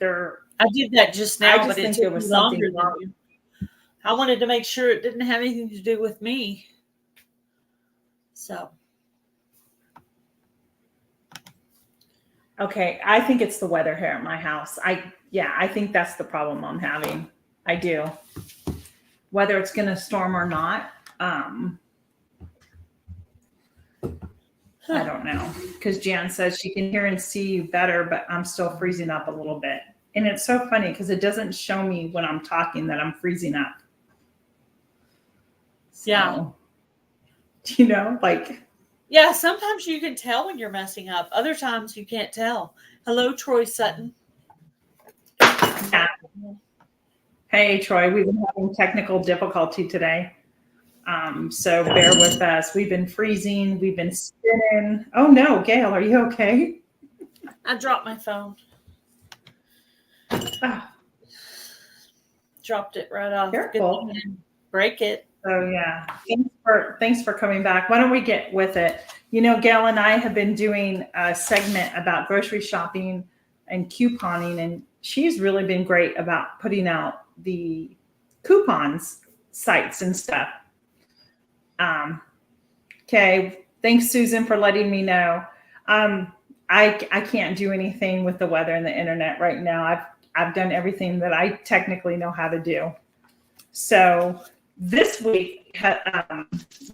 I did that just now, but it took me longer wrong. than you. I wanted to make sure it didn't have anything to do with me. So. Okay, I think it's the weather here at my house. I think that's the problem I'm having. I do. Whether it's going to storm or not, I don't know. Because Jan says she can hear and see you better, but I'm still freezing up a little bit. And it's so funny because it doesn't show me when I'm talking that I'm freezing up. So, yeah. You know, like. Yeah, sometimes you can tell when you're messing up. Other times you can't tell. Hello, Troy Sutton. Yeah. Hey, Troy, we've been having technical difficulty today. So bear with us. We've been freezing. We've been spinning. Oh, no, Gail, are you okay? I dropped my phone. Oh. Dropped it right off. Careful. Break it. Oh, yeah. Thanks for coming back. Why don't we get with it? You know, Gail and I have been doing a segment about grocery shopping and couponing, and she's really been great about putting out the coupons sites and stuff. Okay. Thanks, Susan, for letting me know. I can't do anything with the weather and the internet right now. I've done everything that I technically know how to do. So this week, Gail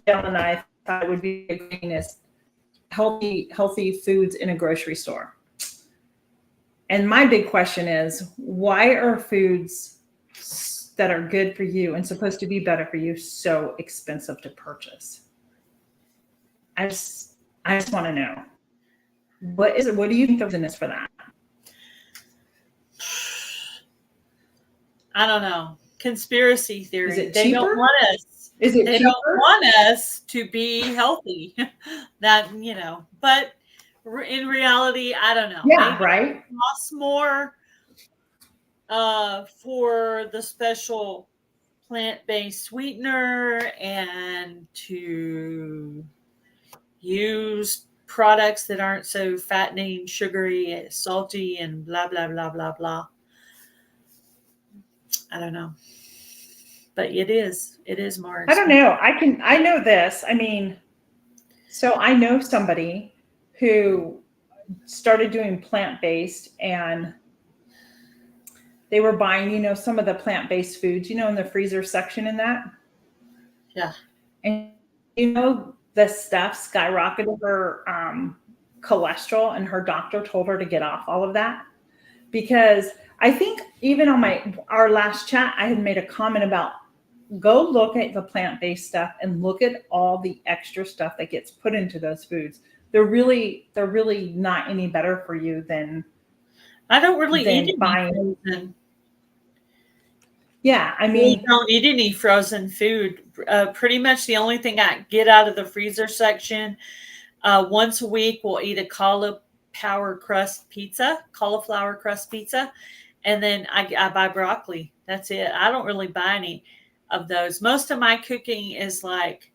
and I thought it would be a great is healthy foods in a grocery store. And my big question is, why are foods that are good for you and supposed to be better for you so expensive to purchase? I just want to know. What is it? What do you think the reason is for that? I don't know. Conspiracy theory. Is it they cheaper? Don't want us. Is it they cheaper? Don't want us to be healthy. That, you know, but in reality, I don't know. Yeah, maybe right. It costs more for the special plant-based sweetener and to use products that aren't so fattening, sugary, salty, and blah, blah, blah, blah, blah. I don't know. But it is more expensive. I don't know. I know this. I mean, so I know somebody who started doing plant-based, and they were buying, you know, some of the plant-based foods, you know, in the freezer section in that. Yeah. And, you know, the stuff skyrocketed her cholesterol, and her doctor told her to get off all of that. Because I think even on our last chat, I had made a comment about go look at the plant-based stuff and look at all the extra stuff that gets put into those foods. They're really not any better for you than I don't really eat buying. Frozen. Yeah, I mean, we don't eat any frozen food. Pretty much the only thing I get out of the freezer section, once a week we'll eat a cauliflower crust pizza, and then I buy broccoli. That's it. I don't really buy any of those. Most of my cooking is like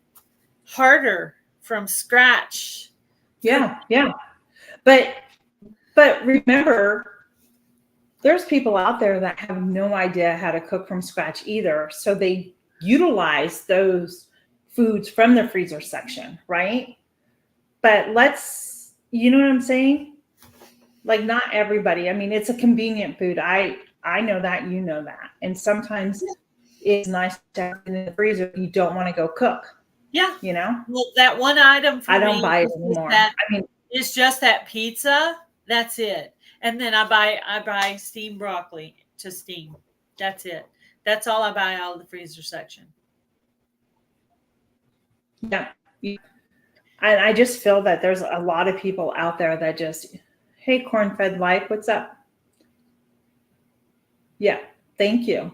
harder from scratch. Yeah. But remember, there's people out there that have no idea how to cook from scratch either. So they utilize those foods from the freezer section, right? But you know what I'm saying? Like, not everybody. I mean, it's a convenient food. I know that, you know that. And sometimes it's nice to have it in the freezer if you don't want to go cook. Yeah. You know? Well, that one item for I don't me buy it anymore. It's just that pizza. That's it. And then I buy steamed broccoli to steam. That's it. That's all I buy out of the freezer section. Yeah. And I just feel that there's a lot of people out there that just, hey, corn-fed life, what's up? Yeah. Thank you.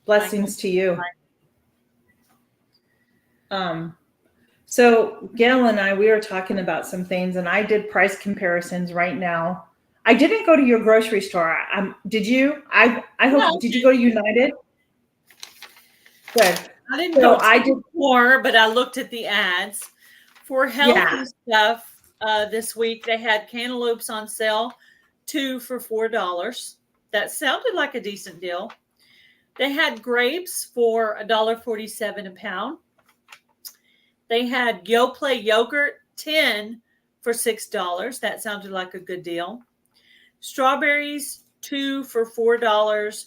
Blessings to you. So Gail and I, we were talking about some things, and I did price comparisons right now. I didn't go to your grocery store. Did you? I hope. Did you go to United? Good. I didn't go to more, but I looked at the ads for healthy stuff. This week they had cantaloupes on sale, 2 for $4. that sounded like a decent deal. They had grapes for $1.47 a pound. They had Yoplait yogurt 10 for $6. That sounded like a good deal. Strawberries 2 for $4,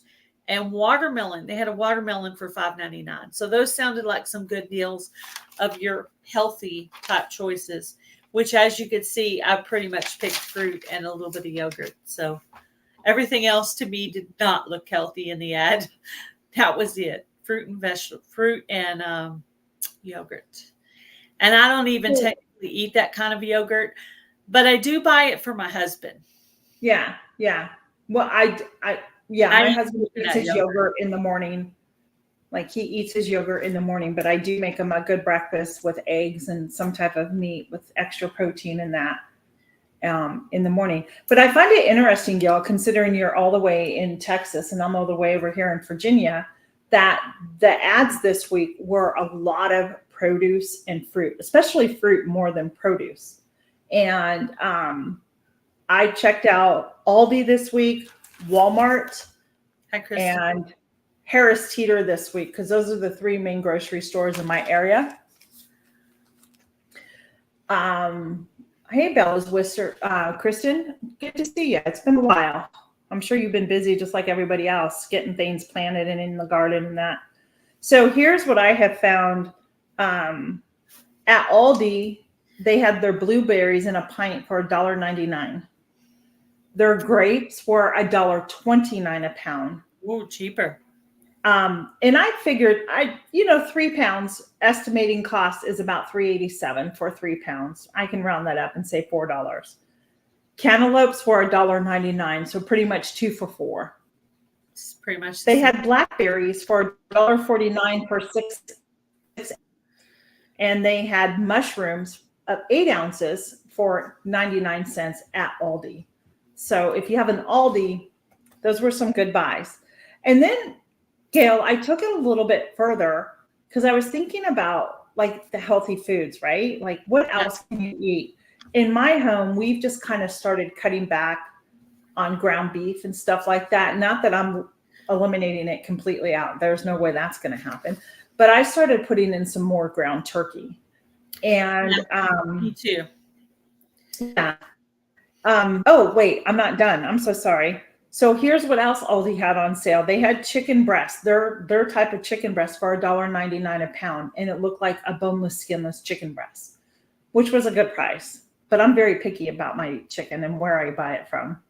and watermelon. They had a watermelon for $5.99. So those sounded like some good deals of your healthy type choices, which, as you could see, I pretty much picked fruit and a little bit of yogurt. So everything else to me did not look healthy in the ad. That was it. Fruit and yogurt. And I don't even technically eat that kind of yogurt, but I do buy it for my husband. Yeah. Well, my husband eats his yogurt in the morning. Like, he eats his yogurt in the morning, but I do make him a good breakfast with eggs and some type of meat with extra protein in that in the morning. But I find it interesting, Gail, considering you're all the way in Texas and I'm all the way over here in Virginia, that the ads this week were a lot of produce and fruit, especially fruit more than produce. And I checked out Aldi this week, Walmart, and Harris Teeter this week, because those are the 3 main grocery stores in my area. Hey, Bella's Worcester, Kristen, good to see you. It's been a while. I'm sure you've been busy just like everybody else, getting things planted and in the garden and that. So here's what I have found. At Aldi, they had their blueberries in a pint for $1.99. Their grapes were $1.29 a pound. Ooh, cheaper. And I figured 3 pounds estimating cost is about $3.87 for 3 pounds. I can round that up and say $4. Cantaloupes were $1.99, so pretty much 2 for $4. It's pretty much. They had blackberries for $1.49 for 6, and they had mushrooms of 8 ounces for 99 cents at Aldi. So if you have an Aldi, those were some good buys. And then, Gail, I took it a little bit further because I was thinking about like the healthy foods, right? Like, what else can you eat? In my home, we've just kind of started cutting back on ground beef and stuff like that. Not that I'm eliminating it completely out. There's no way that's going to happen. But I started putting in some more ground turkey. And me too. Yeah. Oh, wait, I'm not done. I'm so sorry. So here's what else Aldi had on sale. They had chicken breast, their type of chicken breast for $1.99 a pound. And it looked like a boneless, skinless chicken breast, which was a good price. But I'm very picky about my chicken and where I buy it from.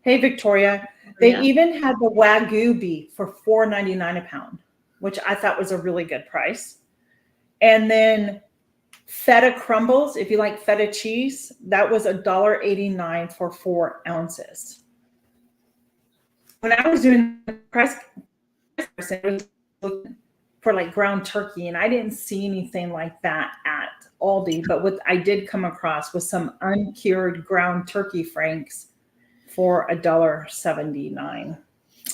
Hey, Victoria. They even had the Wagyu beef for $4.99 a pound, which I thought was a really good price. And then feta crumbles, if you like feta cheese, that was $1.89 for 4 ounces. When I was doing the price, it was looking for like ground turkey, and I didn't see anything like that at Aldi. But what I did come across was some uncured ground turkey franks for $1.79.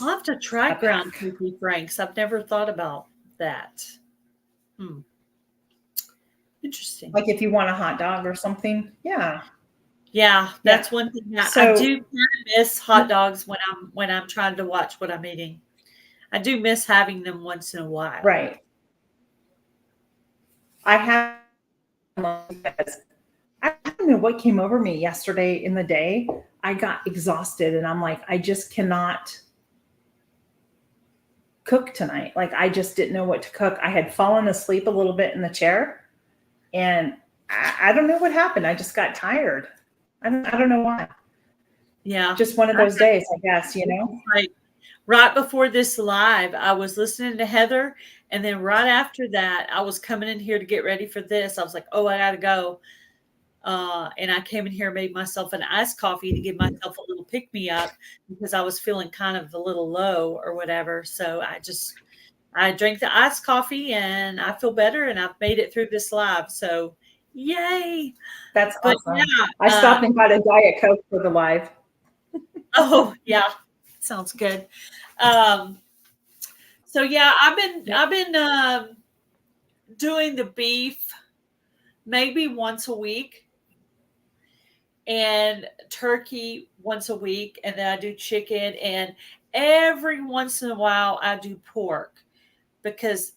I'll have to try ground turkey franks. I've never thought about that. Interesting. Like if you want a hot dog or something. Yeah. Yeah, that's one thing that I do kind of miss hot dogs when I'm trying to watch what I'm eating. I do miss having them once in a while. Right. I don't know what came over me yesterday in the day. I got exhausted and I'm like, I just cannot cook tonight. Like, I just didn't know what to cook. I had fallen asleep a little bit in the chair and I don't know what happened. I just got tired. I don't know why. Yeah. Just one of those days, I guess, Like right before this live, I was listening to Heather. And then right after that, I was coming in here to get ready for this. I was like, oh, I got to go. And I came in here and made myself an iced coffee to give myself a little pick me up because I was feeling kind of a little low or whatever. So I drank the iced coffee and I feel better and I've made it through this live. So yay. That's awesome. Yeah, I stopped and got a Diet Coke for the live. Oh yeah. Sounds good. So yeah, I've been doing the beef maybe once a week and turkey once a week, and then I do chicken, and every once in a while I do pork because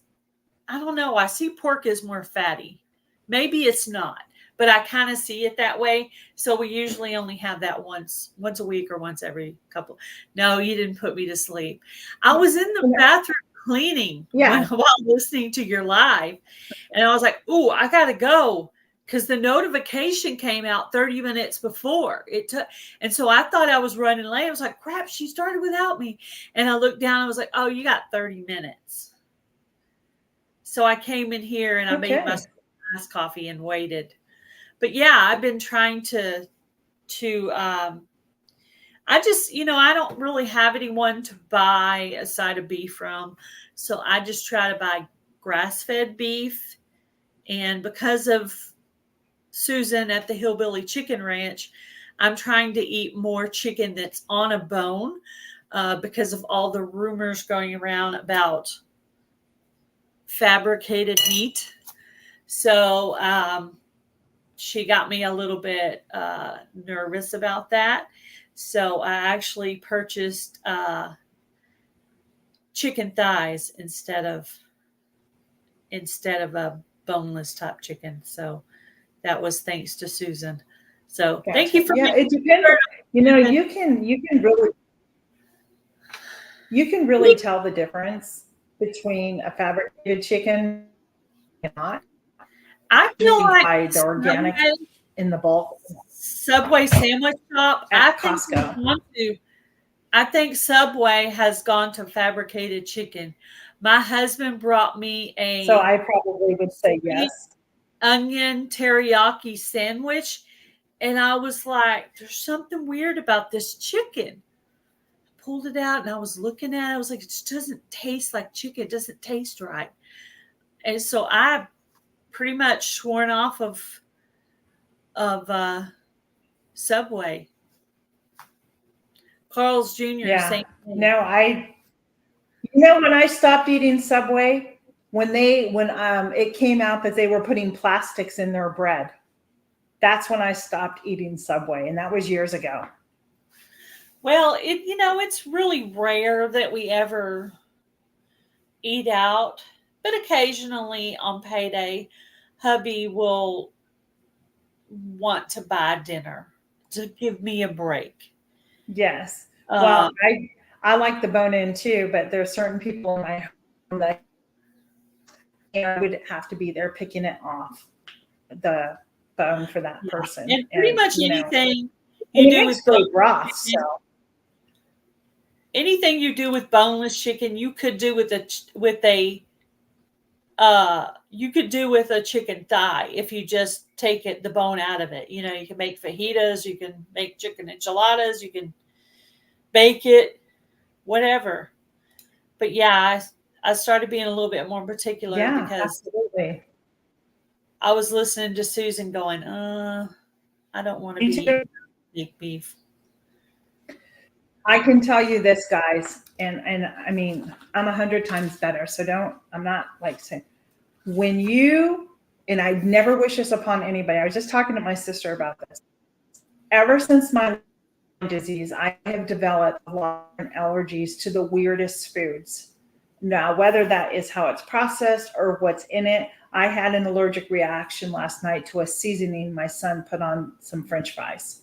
I don't know, I see pork as more fatty. Maybe it's not, but I kind of see it that way. So we usually only have that once a week or once every couple. No, you didn't put me to sleep. I was in the bathroom cleaning while listening to your live, and I was like, "Ooh, I gotta go." Because the notification came out 30 minutes before it took. And so I thought I was running late. I was like, crap, she started without me. And I looked down, I was like, oh, you got 30 minutes. So I came in here and I made my iced coffee and waited. But yeah, I've been trying to I just, I don't really have anyone to buy a side of beef from. So I just try to buy grass-fed beef. And because of Susan at the Hillbilly Chicken Ranch, I'm trying to eat more chicken that's on a bone because of all the rumors going around about fabricated meat. So she got me a little bit nervous about that. So I actually purchased chicken thighs instead of a boneless top chicken. So that was thanks to Susan. So thank you for it depends. You can really tell the difference between a fabricated chicken and not. I feel like the organic in the bulk. Subway sandwich shop at Costco. I think Subway has gone to fabricated chicken. My husband brought me So I probably would say yes. Onion teriyaki sandwich, and I was like, there's something weird about this chicken. I pulled it out and I was looking at it. I was like, it just doesn't taste like chicken. It doesn't taste right. And so I pretty much sworn off of Subway. Carl's Jr. Yeah. Same thing. No, when I stopped eating Subway, when it came out that they were putting plastics in their bread, that's when I stopped eating Subway, and that was years ago. Well, it's really rare that we ever eat out, but occasionally on payday, hubby will want to buy dinner to give me a break. Yes. Well, I like the bone-in too, but there's certain people in my home that I would have to be there picking it off the bone for that person. And pretty much anything you do with great broth. So anything you do with boneless chicken, you could do with a chicken thigh if you just take the bone out of it. You can make fajitas, you can make chicken enchiladas, you can bake it, whatever. But yeah, I started being a little bit more particular because absolutely. I was listening to Susan going, I don't want to be big beef. I can tell you this, guys, and I mean, I'm 100 times better. So I'm not like saying when and I never wish this upon anybody. I was just talking to my sister about this. Ever since my disease, I have developed a lot of allergies to the weirdest foods. Now, whether that is how it's processed or what's in it, I had an allergic reaction last night to a seasoning my son put on some French fries.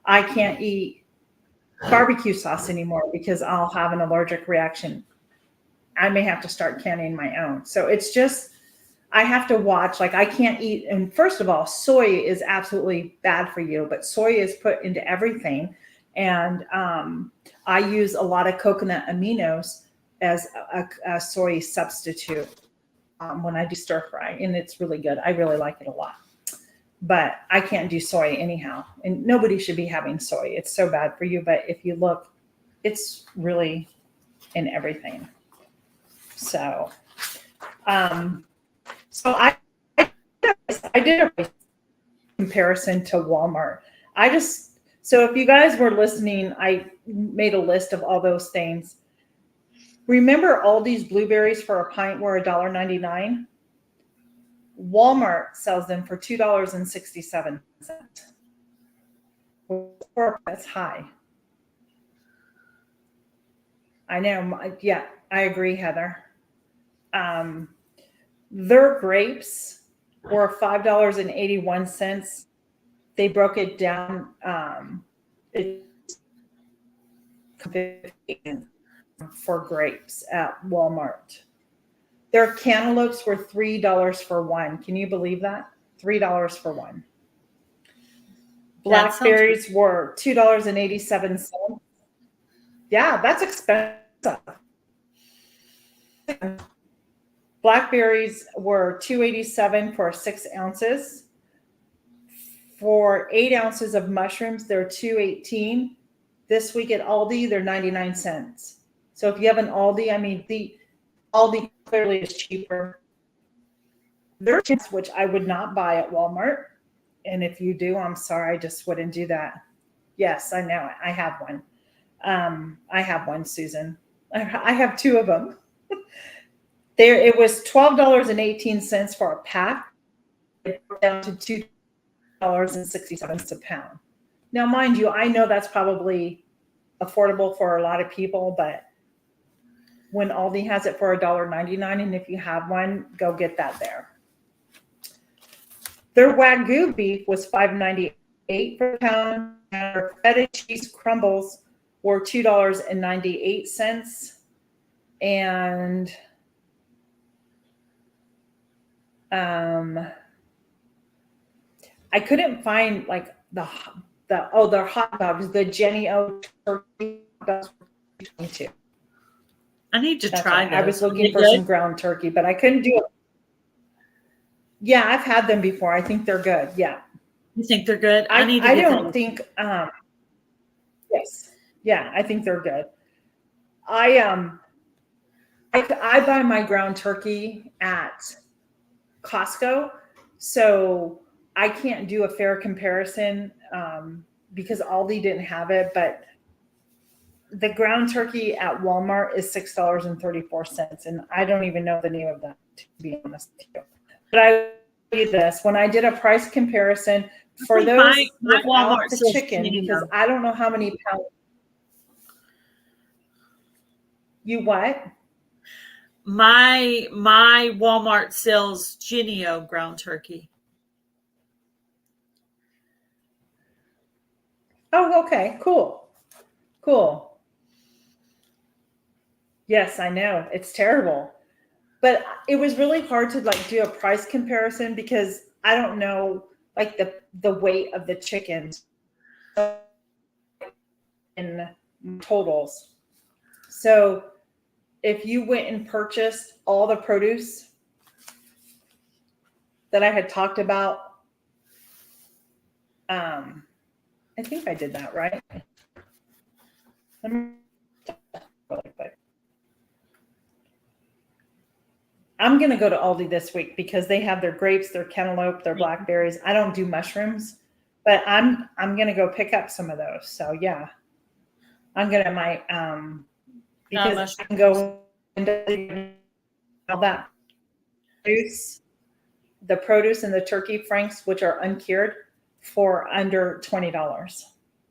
I can't eat barbecue sauce anymore because I'll have an allergic reaction. I may have to start canning my own. So it's just, I have to watch, like I can't eat. And first of all, soy is absolutely bad for you, but soy is put into everything. And I use a lot of coconut aminos as a soy substitute when I do stir fry, and it's really good. I really like it a lot, but I can't do soy anyhow. And nobody should be having soy. It's so bad for you. But if you look, it's really in everything. So, I did a comparison to Walmart. So if you guys were listening, I made a list of all those things. Remember all these blueberries for a pint were $1.99? Walmart sells them for $2.67. That's high. I know. Yeah, I agree, Heather. Um, their grapes were $5.81. They broke it down. It's for grapes at Walmart. Their cantaloupes were $3 for one. Can you believe that? $3 for one. That sounds Blackberries were $2.87. Yeah, that's expensive. Blackberries were $2.87 for 6 ounces. For 8 ounces of mushrooms, they're $2.18. This week at Aldi, they're 99 cents. So if you have an Aldi, I mean, the Aldi clearly is cheaper. There are chips which I would not buy at Walmart. And if you do, I'm sorry, I just wouldn't do that. Yes, I know. I have one. I have one, Susan. I have 2 of them. There, it was $12.18 for a pack, down to $2.67 a pound. Now, mind you, I know that's probably affordable for a lot of people, but when Aldi has it for $1.99, and if you have one, go get that there. Their Wagyu beef was $5.98 per pound. And their feta cheese crumbles were $2.98. And I couldn't find like their hot dogs, the Jenny O turkey dogs were $22. I need to That's try right. those. I was Are looking they for good? some ground turkey, but I couldn't do it. Yeah, I've had them before. I think they're good. Yeah. You think they're good? I need to get don't those. think yes. Yeah, I think they're good. I buy my ground turkey at Costco, so I can't do a fair comparison because Aldi didn't have it, but the ground turkey at Walmart is $6.34, and I don't even know the name of that, to be honest with you. But I will tell you this: when I did a price comparison for think those my without Walmart the says chicken, because Jenny-O. I don't know how many pounds. You what? My Walmart sells Jenny-O ground turkey. Oh, okay, cool. Yes, I know. It's terrible. But it was really hard to like do a price comparison because I don't know like the weight of the chickens in totals. So if you went and purchased all the produce that I had talked about, I think I did that right. Let me really quick. I'm going to go to Aldi this week because they have their grapes, their cantaloupe, their blackberries. I don't do mushrooms, but I'm going to go pick up some of those. So yeah, I'm going to because I can go into all that produce, the produce and the turkey franks, which are uncured, for under $20.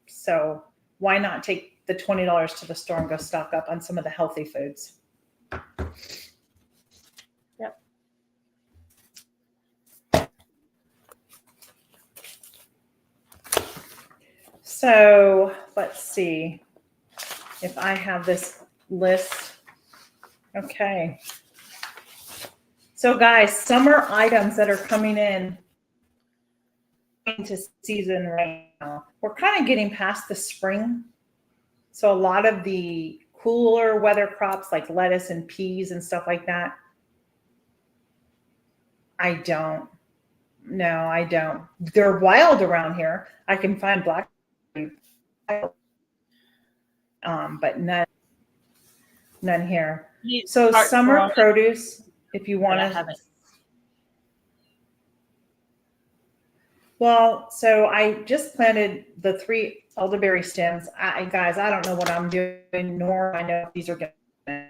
So why not take the $20 to the store and go stock up on some of the healthy foods? Yep. So let's see if I have this list. Okay. So guys, summer items that are coming in into season right now. We're kind of getting past the spring. So a lot of the cooler weather crops like lettuce and peas and stuff like that, I don't. No, I don't. They're wild around here. I can find blackberry, but none here. So summer produce, if you want to. Well, so I just planted the 3 elderberry stems. Guys, I don't know what I'm doing, nor I know if these are going to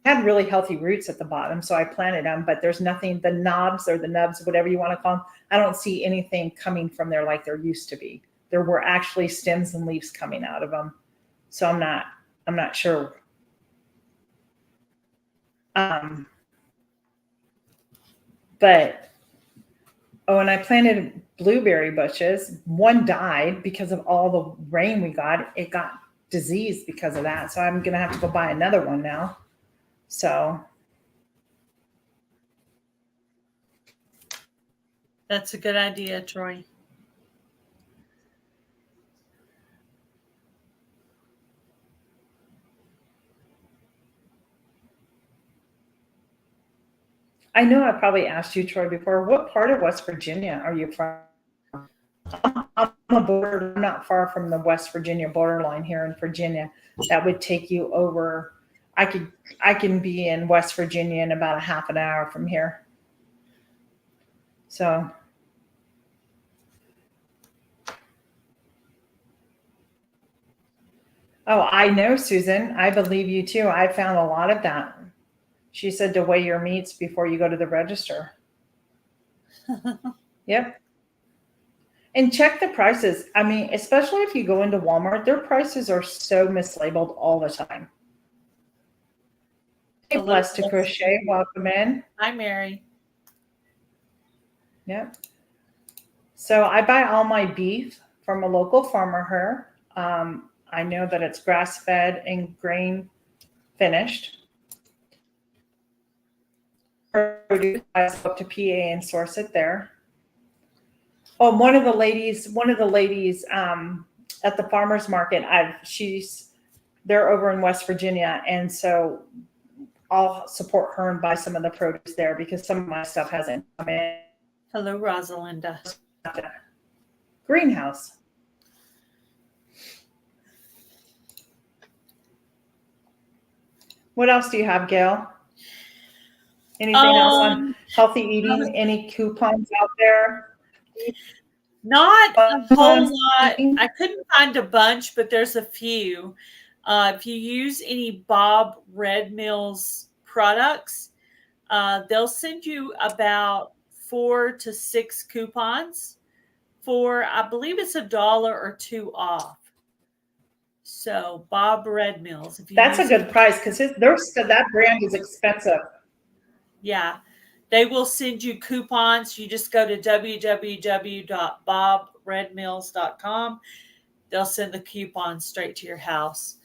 had really healthy roots at the bottom, so I planted them, but there's nothing, the knobs or the nubs, whatever you want to call them, I don't see anything coming from there like there used to be. There were actually stems and leaves coming out of them. So I'm not sure Um, but and I planted blueberry bushes. One died because of all the rain we got. It got diseased because of that. So I'm gonna have to go buy another one now. So That's a good idea, Troy. I know I probably asked you, Troy, before. What part of West Virginia are you from? I'm a border, I'm not far from the West Virginia borderline here in Virginia. That would take you over. I can be in West Virginia in about a half an hour from here. So oh, I know, Susan. I believe you too. I found a lot of that. She said to weigh your meats before you go to the register. Yep. And check the prices. I mean, especially if you go into Walmart, their prices are so mislabeled all the time. Hey, Hello, Blessed to Blessed. Crochet, welcome in. Hi, Mary. Yep. So I buy all my beef from a local farmer here. I know that it's grass fed and grain finished. Produce, I go up to PA and source it there. Oh, one of the ladies at the farmers market, they're over in West Virginia, and so I'll support her and buy some of the produce there because some of my stuff hasn't come in. Hello, Rosalinda. Greenhouse. What else do you have, Gail? Anything else on healthy eating? Any coupons out there? Not a whole lot. Eating? I couldn't find a bunch, but there's a few. If you use any Bob Red Mills products, they'll send you about 4 to 6 coupons for, I believe it's $1 or $2 off. So Bob Red Mills. If you That's a use good price because that brand is expensive. Yeah, they will send you coupons. You just go to www.bobredmills.com. They'll send the coupons straight to your house.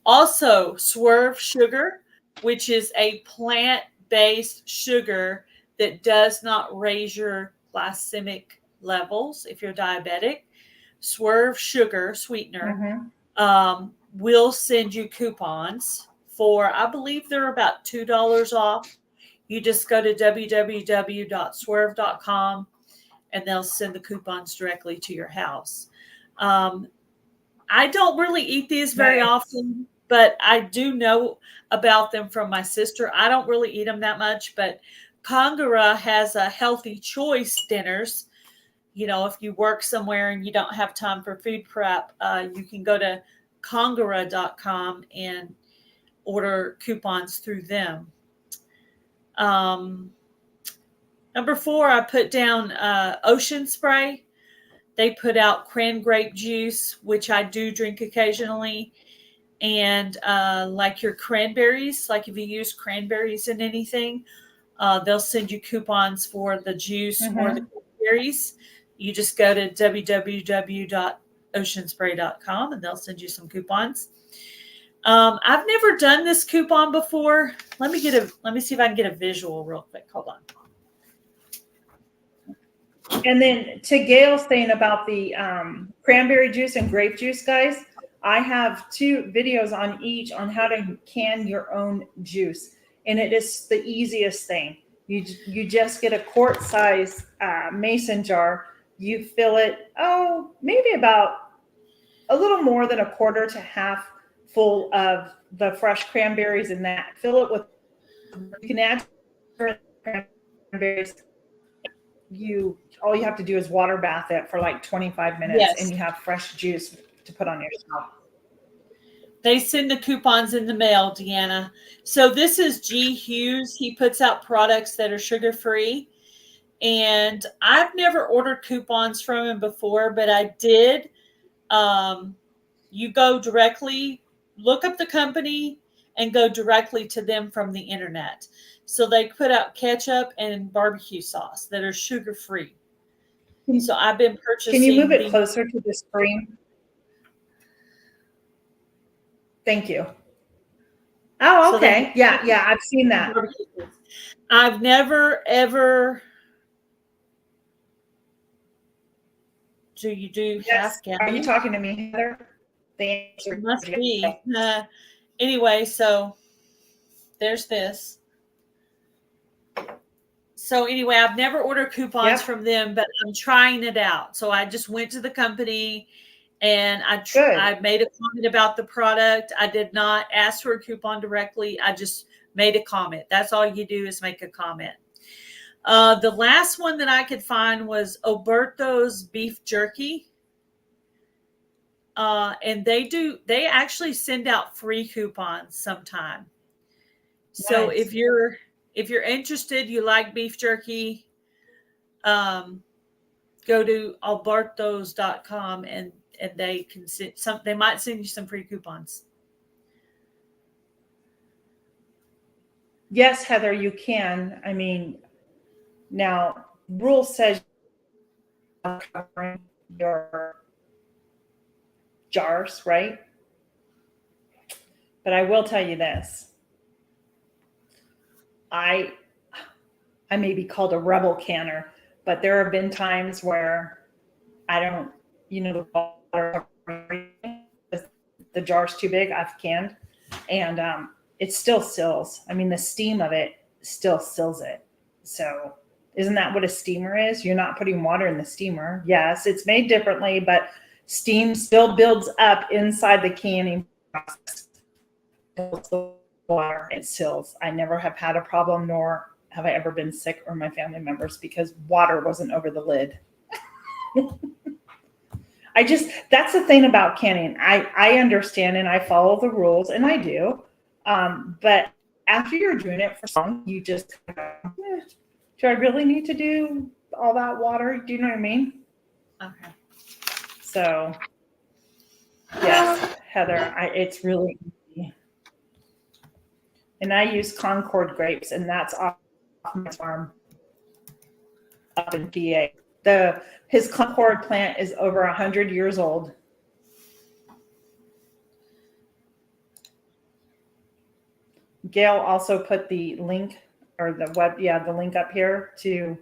Also, Swerve Sugar, which is a plant-based sugar that does not raise your glycemic levels if you're diabetic. Swerve Sugar sweetener will send you coupons for, I believe they're about $2 off. You just go to www.swerve.com and they'll send the coupons directly to your house. I don't really eat these very often, but I do know about them from my sister. I don't really eat them that much, but Congra has a healthy choice dinners. You know, if you work somewhere and you don't have time for food prep, you can go to congra.com and order coupons through them. Number 4, I put down Ocean Spray. They put out cran grape juice, which I do drink occasionally. And like your cranberries, like if you use cranberries in anything, they'll send you coupons for the juice or the cranberries. You just go to www.oceanspray.com and they'll send you some coupons. I've never done this coupon before. Let me see if I can get a visual real quick. Hold on. And then to Gail's thing about the cranberry juice and grape juice, guys, I have 2 videos on each on how to can your own juice. And it is the easiest thing. You just get a quart size mason jar. You fill it, maybe about a little more than a quarter to half full of the fresh cranberries in that. Fill it with, you can add cranberries. All you have to do is water bath it for like 25 minutes and you have fresh juice to put on yourself. They send the coupons in the mail, Deanna. So this is G. Hughes. He puts out products that are sugar-free. And I've never ordered coupons from him before, but I did. You go directly, look up the company, and go directly to them from the internet. So they put out ketchup and barbecue sauce that are sugar free. So I've been purchasing. Can you move it closer to the screen? Thank you. Oh, okay. So yeah, I've seen that. I've never ever. Do you do half gallon? Are you talking to me, Heather? The answer must be. Anyway, so there's this. So anyway, I've never ordered coupons from them, but I'm trying it out. So I just went to the company and I made a comment about the product. I did not ask for a coupon directly. I just made a comment. That's all you do is make a comment. The last one that I could find was Oberto's beef jerky. And they actually send out free coupons sometime. So Nice. if you're interested, you like beef jerky, go to albertos.com and they can they might send you some free coupons. Yes, Heather, you can. I mean, now rule says covering your jars, right? But I will tell you this. I may be called a rebel canner, but there have been times where I don't, the water, the jar's too big, I've canned, and it still sills. I mean, the steam of it still sills it. So isn't that what a steamer is? You're not putting water in the steamer. Yes, it's made differently, but steam still builds up inside the canning process. Water, it sills. I never have had a problem, nor have I ever been sick or my family members because water wasn't over the lid. That's the thing about canning. I understand and I follow the rules, and I do. But after you're doing it for so long, you just, do I really need to do all that water? Do you know what I mean? Okay. So, yes, Heather, it's really easy. And I use Concord grapes, and that's off my farm up in PA. His Concord plant is over 100 years old. Gail also put the link or the link up here to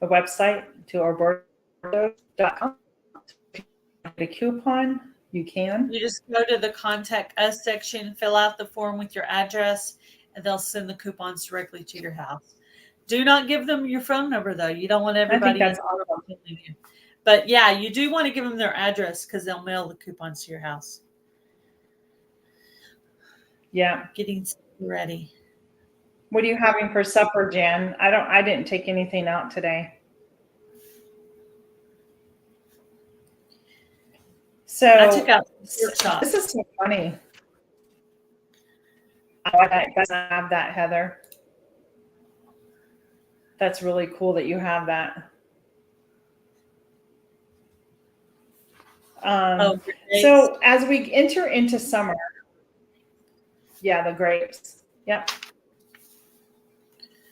the website, to alberto.com. Get a coupon, you can. You just go to the contact us section, fill out the form with your address, and they'll send the coupons directly to your house. Do not give them your phone number, though. You don't want everybody. I think that's awesome. But yeah, you do want to give them their address because they'll mail the coupons to your house. Yeah. Getting ready. What are you having for supper, Jan? I didn't take anything out today. So I took out pork. This is so funny. I doesn't have that, Heather. That's really cool that you have that. So as we enter into summer, the grapes. Yep.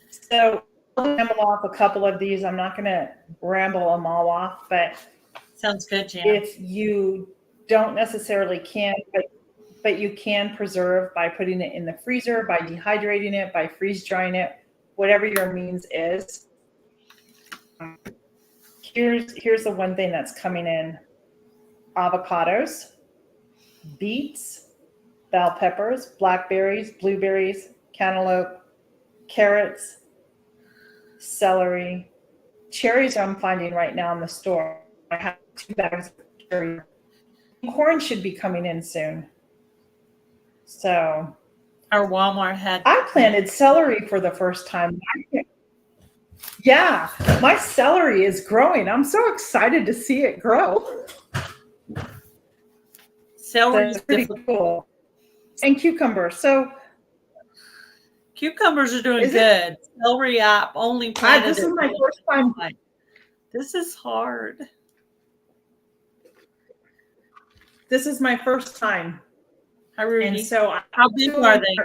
So I'll ramble off a couple of these. I'm not going to ramble them all off, but sounds good, Jan. If you don't necessarily can, but you can preserve by putting it in the freezer, by dehydrating it, by freeze drying it, whatever your means is. Here's the one thing that's coming in: avocados, beets, bell peppers, blackberries, blueberries, cantaloupe, carrots, celery, cherries. I'm finding right now in the store. I have 2 bags of cherry. Corn should be coming in soon. So our Walmart had. I planted celery for the first time. Yeah, my celery is growing. I'm so excited to see it grow. Celery is pretty cool. And cucumbers. So cucumbers are doing good. Celery, I only planted. This is my first time. This is hard. This is my first time. Hi, Rudy. And so how big are they?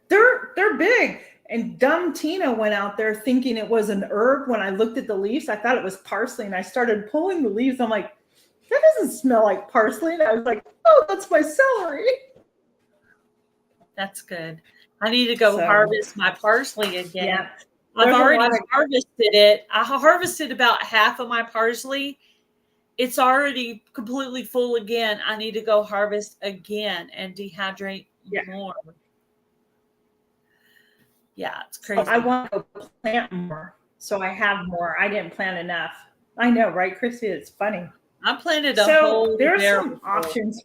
They're big. And dumb Tina went out there thinking it was an herb. When I looked at the leaves, I thought it was parsley, and I started pulling the leaves. I'm like, that doesn't smell like parsley. And I was like, oh, that's my celery. That's good. I need to go harvest my parsley again. Yeah. I've already harvested it. I harvested about half of my parsley. It's already completely full again. I need to go harvest again and dehydrate more. Yeah, it's crazy. So I want to plant more, so I have more. I didn't plant enough. I know, right, Christy? It's funny. I planted a whole. So there's some options.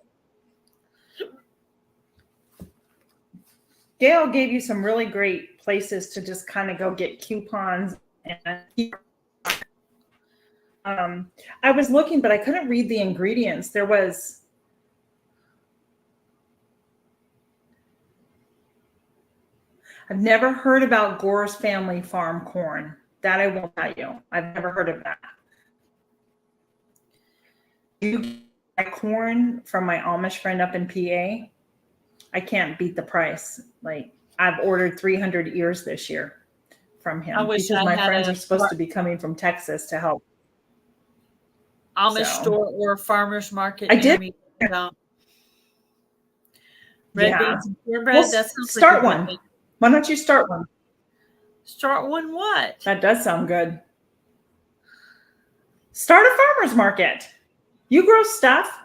Gail gave you some really great places to just kind of go get coupons. And I was looking, but I couldn't read the ingredients. There was. I've never heard about Gore's Family Farm corn. That I won't tell you. I've never heard of that. You buy corn from my Amish friend up in PA. I can't beat the price. Like, I've ordered 300 ears this year from him because my friends are supposed to be coming from Texas to help. Amish store or farmer's market. I did. Red beans and cornbread. Well, that sounds start like one. Why don't you start one? Start one what? That does sound good. Start a farmer's market. You grow stuff.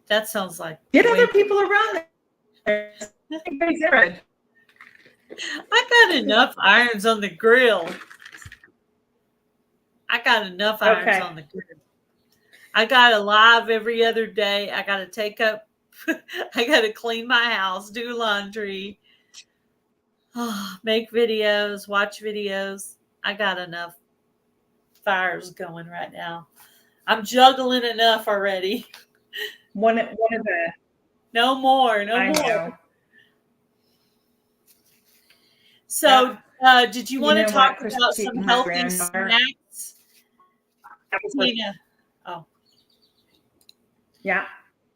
That sounds like. Get other people around there. I got enough irons on the grill. I got enough irons on the grill. I got to live every other day. I got to take up. I got to clean my house, do laundry. Make videos, watch videos. I got enough fires going right now. I'm juggling enough already. One of the. No more. Know. So, did you want to talk about some healthy snacks? Tina. Oh. Yeah.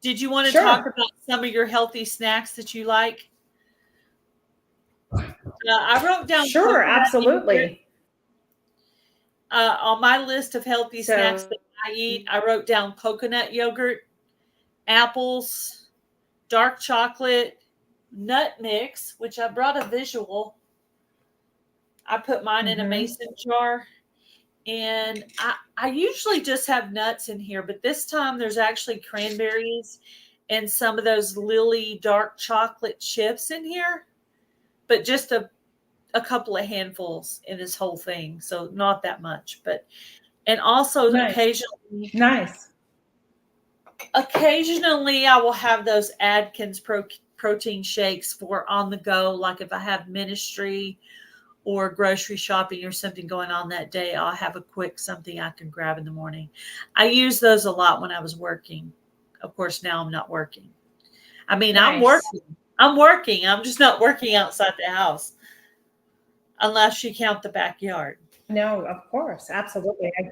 Did you want to talk about some of your healthy snacks that you like? I wrote down. Sure, absolutely. On my list of healthy snacks that I eat, I wrote down coconut yogurt, apples, dark chocolate, nut mix, which I brought a visual. I put mine in a mason jar. And I usually just have nuts in here, but this time there's actually cranberries and some of those Lily dark chocolate chips in here. But just a couple of handfuls in this whole thing. So not that much, and also occasionally. Occasionally I will have those Atkins protein shakes for on the go. Like if I have ministry or grocery shopping or something going on that day, I'll have a quick something I can grab in the morning. I use those a lot when I was working. Of course, now I'm not working. I mean, I'm working. I'm just not working outside the house unless you count the backyard. No, of course. Absolutely. I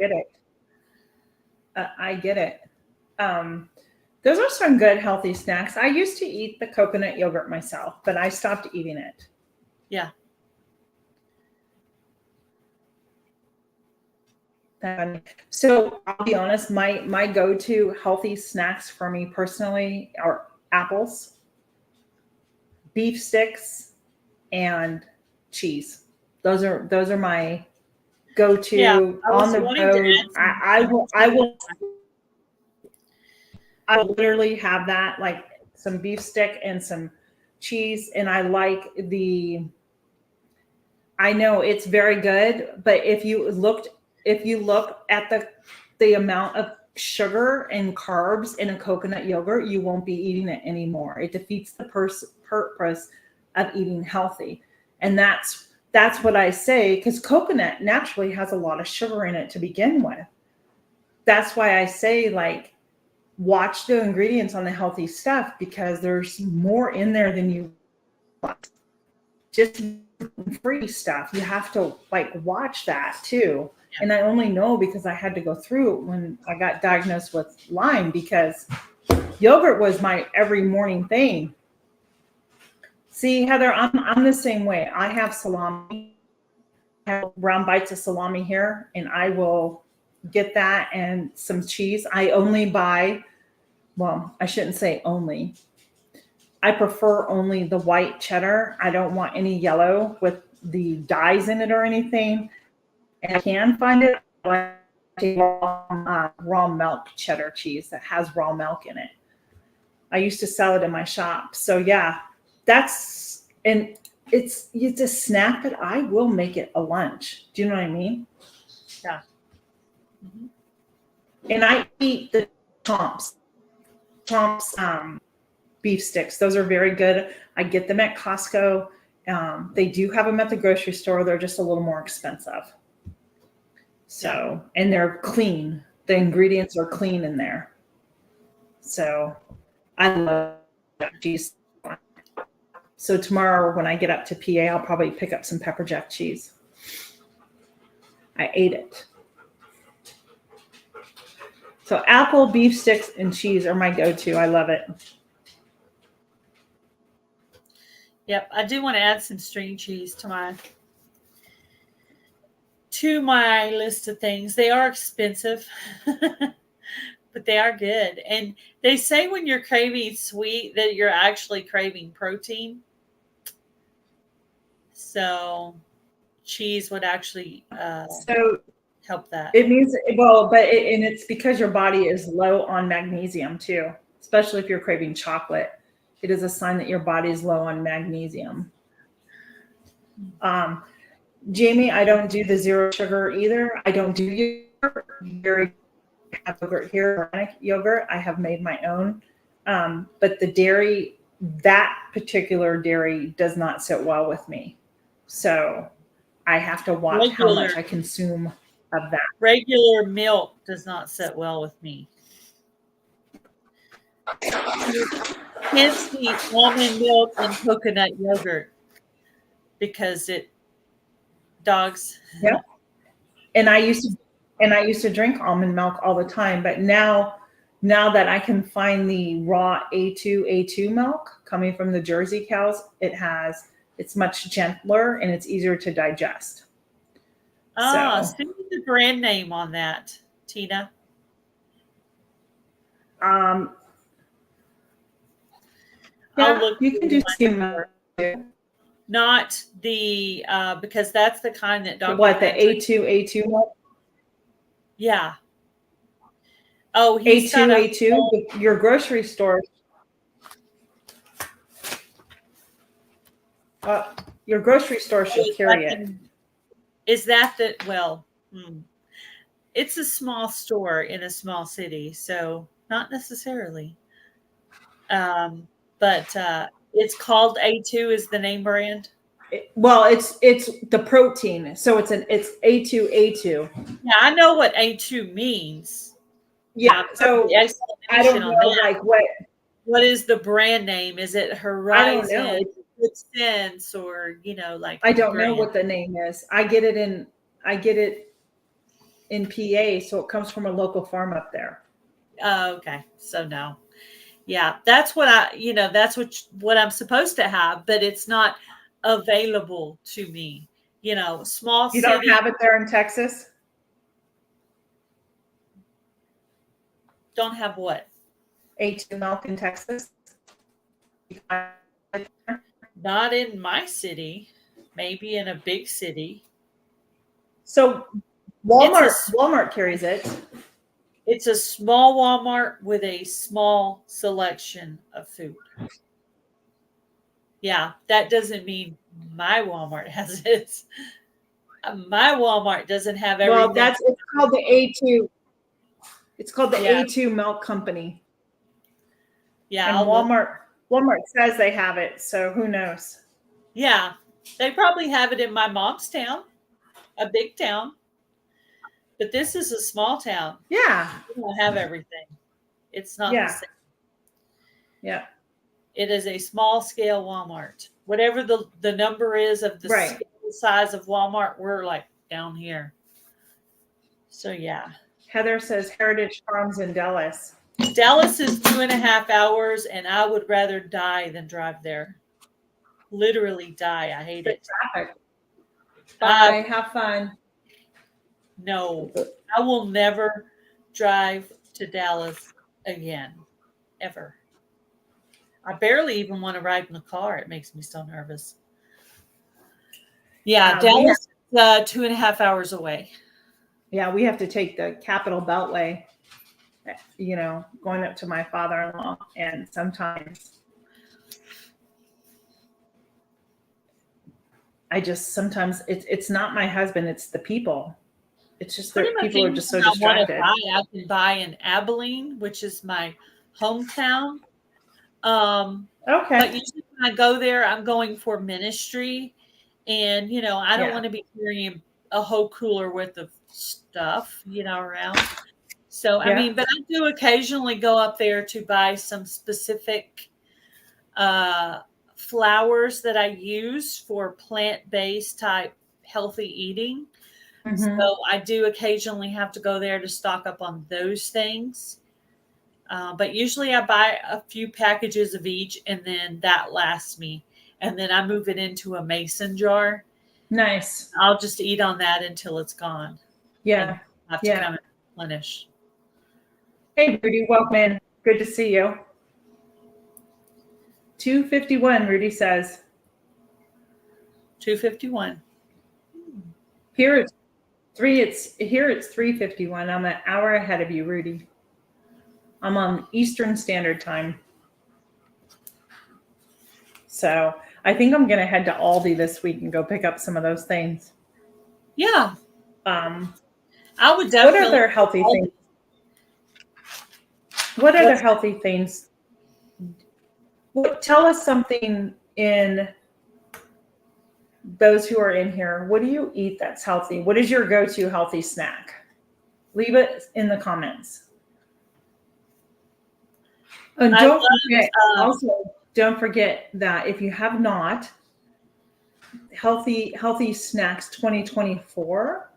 get it. Those are some good healthy snacks. I used to eat the coconut yogurt myself, but I stopped eating it. Yeah. So I'll be honest, my go-to healthy snacks for me personally are apples, beef sticks, and cheese. Those are my go-to on the road. I will literally have that, like some beef stick and some cheese. And I like I know it's very good, but if you look at the amount of sugar and carbs in a coconut yogurt, you won't be eating it anymore. It defeats the purpose of eating healthy. And that's what I say, because coconut naturally has a lot of sugar in it to begin with. That's why I say, like, watch the ingredients on the healthy stuff, because there's more in there than you want. Just free stuff, you have to like watch that too. And I only know because I had to go through when I got diagnosed with Lyme, because Yogurt was my every morning thing. See, Heather, I'm the same way. I have salami. I have round bites of salami here, and I will get that and some cheese. I only buy, well, I shouldn't say only. I prefer only the white cheddar. I don't want any yellow with the dyes in it or anything. And I can find it. I like raw milk cheddar cheese that has raw milk in it. I used to sell it in my shop. So yeah, and it's, you just snap it. I will make it a lunch. Do you know what I mean? Yeah. Mm-hmm. And I eat the Chomps beef sticks. Those are very good. I get them at Costco. They do have them at the grocery store. They're just a little more expensive. So, and they're clean. The ingredients are clean in there. So I love cheese. So tomorrow when I get up to PA, I'll probably pick up some pepper jack cheese. I ate it. So apple, beef sticks, and cheese are my go-to. I love it. Yep, I do want to add some string cheese to my list of things. They are expensive, but they are good. And they say when you're craving sweet that you're actually craving protein. So cheese would actually help that. It means, well, and it's because your body is low on magnesium too, especially if you're craving chocolate. It is a sign that your body is low on magnesium. Jamie, I don't do the zero sugar either. I don't do yogurt. Very have yogurt here, organic yogurt. I have made my own. But the dairy, that particular dairy does not sit well with me. So I have to watch how much I consume of that. Regular milk does not sit well with me. Hence the almond milk and coconut yogurt because dogs. Yeah. And I used to drink almond milk all the time, but now that I can find the raw A2 milk coming from the Jersey cows, it's much gentler and it's easier to digest. Send me the brand name on that, Tina. Yeah, you can do skim milk. Not the because that's the kind that Dr. What, the A2 milk? Yeah. Oh, he's A2. Your grocery store. Your grocery store should carry it. Is that well? It's a small store in a small city, so not necessarily. But it's called A2 is the name brand. Well, it's the protein, so it's A2. Yeah, I know what A2 means. Yeah, so I don't know like what is the brand name? Is it Horizon? I don't know. Good Sense, or like I don't know what the name is. I get it in PA, so it comes from a local farm up there. Oh, okay. So no. Yeah, that's what that's what I'm supposed to have, but it's not available to me. Small city. You don't have it there in Texas? Don't have what? A2 milk in Texas? Not in my city. Maybe in a big city. So Walmart carries it. It's a small Walmart with a small selection of food. Yeah, that doesn't mean my Walmart has it. My Walmart doesn't have everything. Well, it's called the A2. It's called the A2 Milk Company. Yeah, and Walmart says they have it, so who knows? Yeah, they probably have it in my mom's town, a big town. But this is a small town. Yeah. We don't have everything. It's not the same. Yeah. It is a small scale Walmart. Whatever the number is of the scale size of Walmart, we're like down here. So yeah. Heather says Heritage Farms in Dallas. Dallas is 2.5 hours, and I would rather die than drive there. Literally die. I hate it. Traffic. Bye. Have fun. No, I will never drive to Dallas again, ever. I barely even want to ride in the car. It makes me so nervous. Yeah, Dallas is 2.5 hours away. Yeah, we have to take the Capitol Beltway, going up to my father-in-law. And sometimes it's not my husband, it's the people. It's just that people are just so distracted. I can buy in Abilene, which is my hometown. Okay. But usually when I go there, I'm going for ministry. And, I don't want to be carrying a whole cooler worth of stuff, around. So, I mean, but I do occasionally go up there to buy some specific flowers that I use for plant-based type healthy eating. Mm-hmm. So I do occasionally have to go there to stock up on those things. But usually I buy a few packages of each, and then that lasts me. And then I move it into a mason jar. Nice. I'll just eat on that until it's gone. Yeah. I have to come and replenish. Hey, Rudy, welcome in. Good to see you. 2:51, Rudy says. 2:51. Here it's 3:51. I'm an hour ahead of you, Rudy. I'm on Eastern Standard Time. So I think I'm going to head to Aldi this week and go pick up some of those things. Yeah. I would definitely. What are their healthy things? What are the healthy things? Tell us something in those who are in here. What do you eat that's healthy? What is your go-to healthy snack? Leave it in the comments. And don't forget that if you have not, Healthy Snacks 2024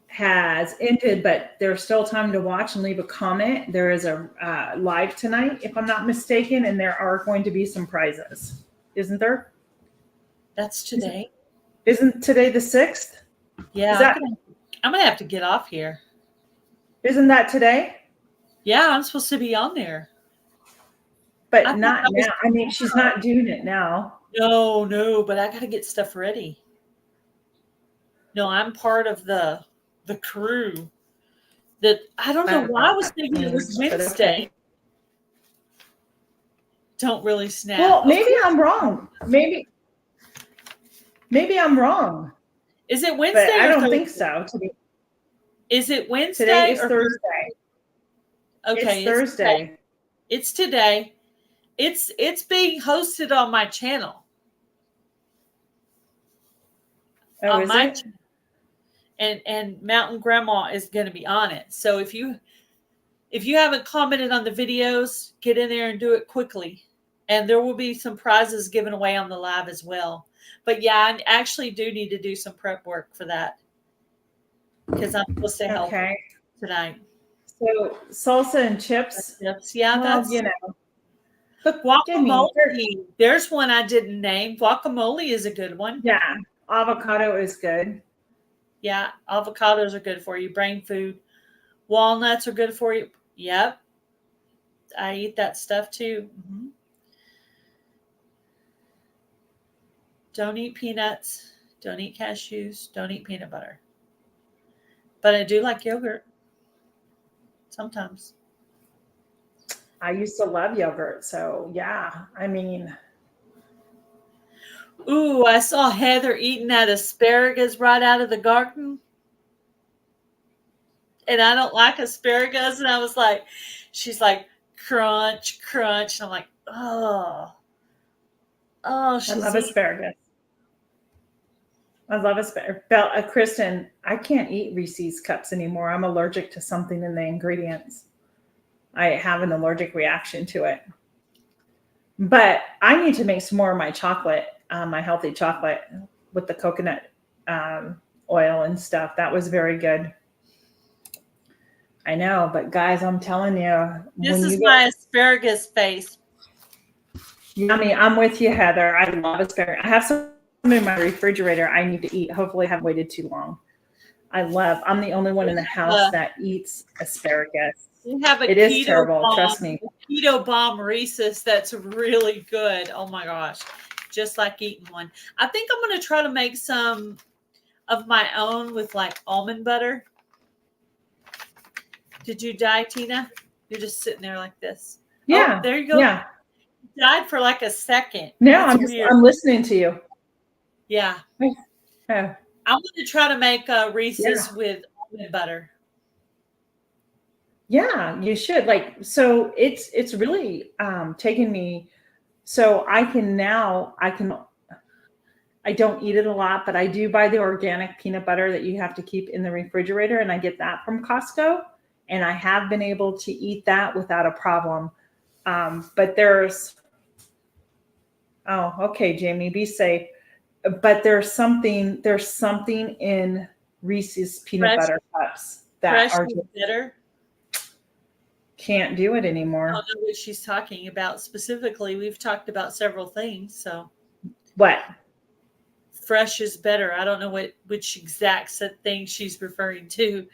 has ended, but there's still time to watch and leave a comment. There is a live tonight, if I'm not mistaken, and there are going to be some prizes. Isn't there? That's today. Isn't today the 6th? Yeah. I'm going to have to get off here. Isn't that today? Yeah, I'm supposed to be on there. But not now. I mean, she's not doing it now. No, but I got to get stuff ready. No, I'm part of the crew that I don't know why I was thinking it was Wednesday. Don't really snap. Well, maybe I'm wrong. Maybe I'm wrong. Is it Wednesday? But I don't think so. Is it Wednesday? Today is Thursday. Okay, it's Thursday. It's today. It's being hosted on my channel. Oh, is it? And Mountain Grandma is going to be on it. So if you haven't commented on the videos, get in there and do it quickly. And there will be some prizes given away on the live as well. But yeah, I actually do need to do some prep work for that because I'm supposed to help tonight. So salsa and chips. Yeah, that's Look, guacamole. There's one I didn't name. Guacamole is a good one. Yeah, avocado is good. Yeah, avocados are good for you. Brain food. Walnuts are good for you. Yep. I eat that stuff too. Mm-hmm. Don't eat peanuts. Don't eat cashews. Don't eat peanut butter. But I do like yogurt. Sometimes. I used to love yogurt. So yeah, I mean. Ooh, I saw Heather eating that asparagus right out of the garden. And I don't like asparagus. And I was like, she's like, crunch, crunch. And I'm like, oh. I love asparagus. I love asparagus. Kristen, I can't eat Reese's cups anymore. I'm allergic to something in the ingredients. I have an allergic reaction to it. But I need to make some more of my chocolate, my healthy chocolate with the coconut oil and stuff. That was very good. I know, but guys, I'm telling you, This when is you my get asparagus face. yummy, I'm with you, Heather. I love asparagus. I have some in my refrigerator I need to eat. Hopefully, I haven't waited too long. I'm the only one in the house that eats asparagus. We have a It is keto terrible, bomb, trust me. a keto bomb Reese's that's really good. Oh my gosh, just like eating one. I think I'm going to try to make some of my own with like almond butter. Did you die, Tina? You're just sitting there like this. Yeah. Oh, there you go. Yeah. You died for like a second. No, That's weird. I'm listening to you. Yeah. Oh. I'm going to try to make Reese's with almond butter. Yeah, you should. Like, so it's really taken me. So I don't eat it a lot, but I do buy the organic peanut butter that you have to keep in the refrigerator, and I get that from Costco. And I have been able to eat that without a problem. But okay, Jamie, be safe. But there's something in Reese's peanut butter cups that are just bitter. Can't do it anymore. I don't know what she's talking about specifically. We've talked about several things. So what? Fresh is better. I don't know which exact thing she's referring to.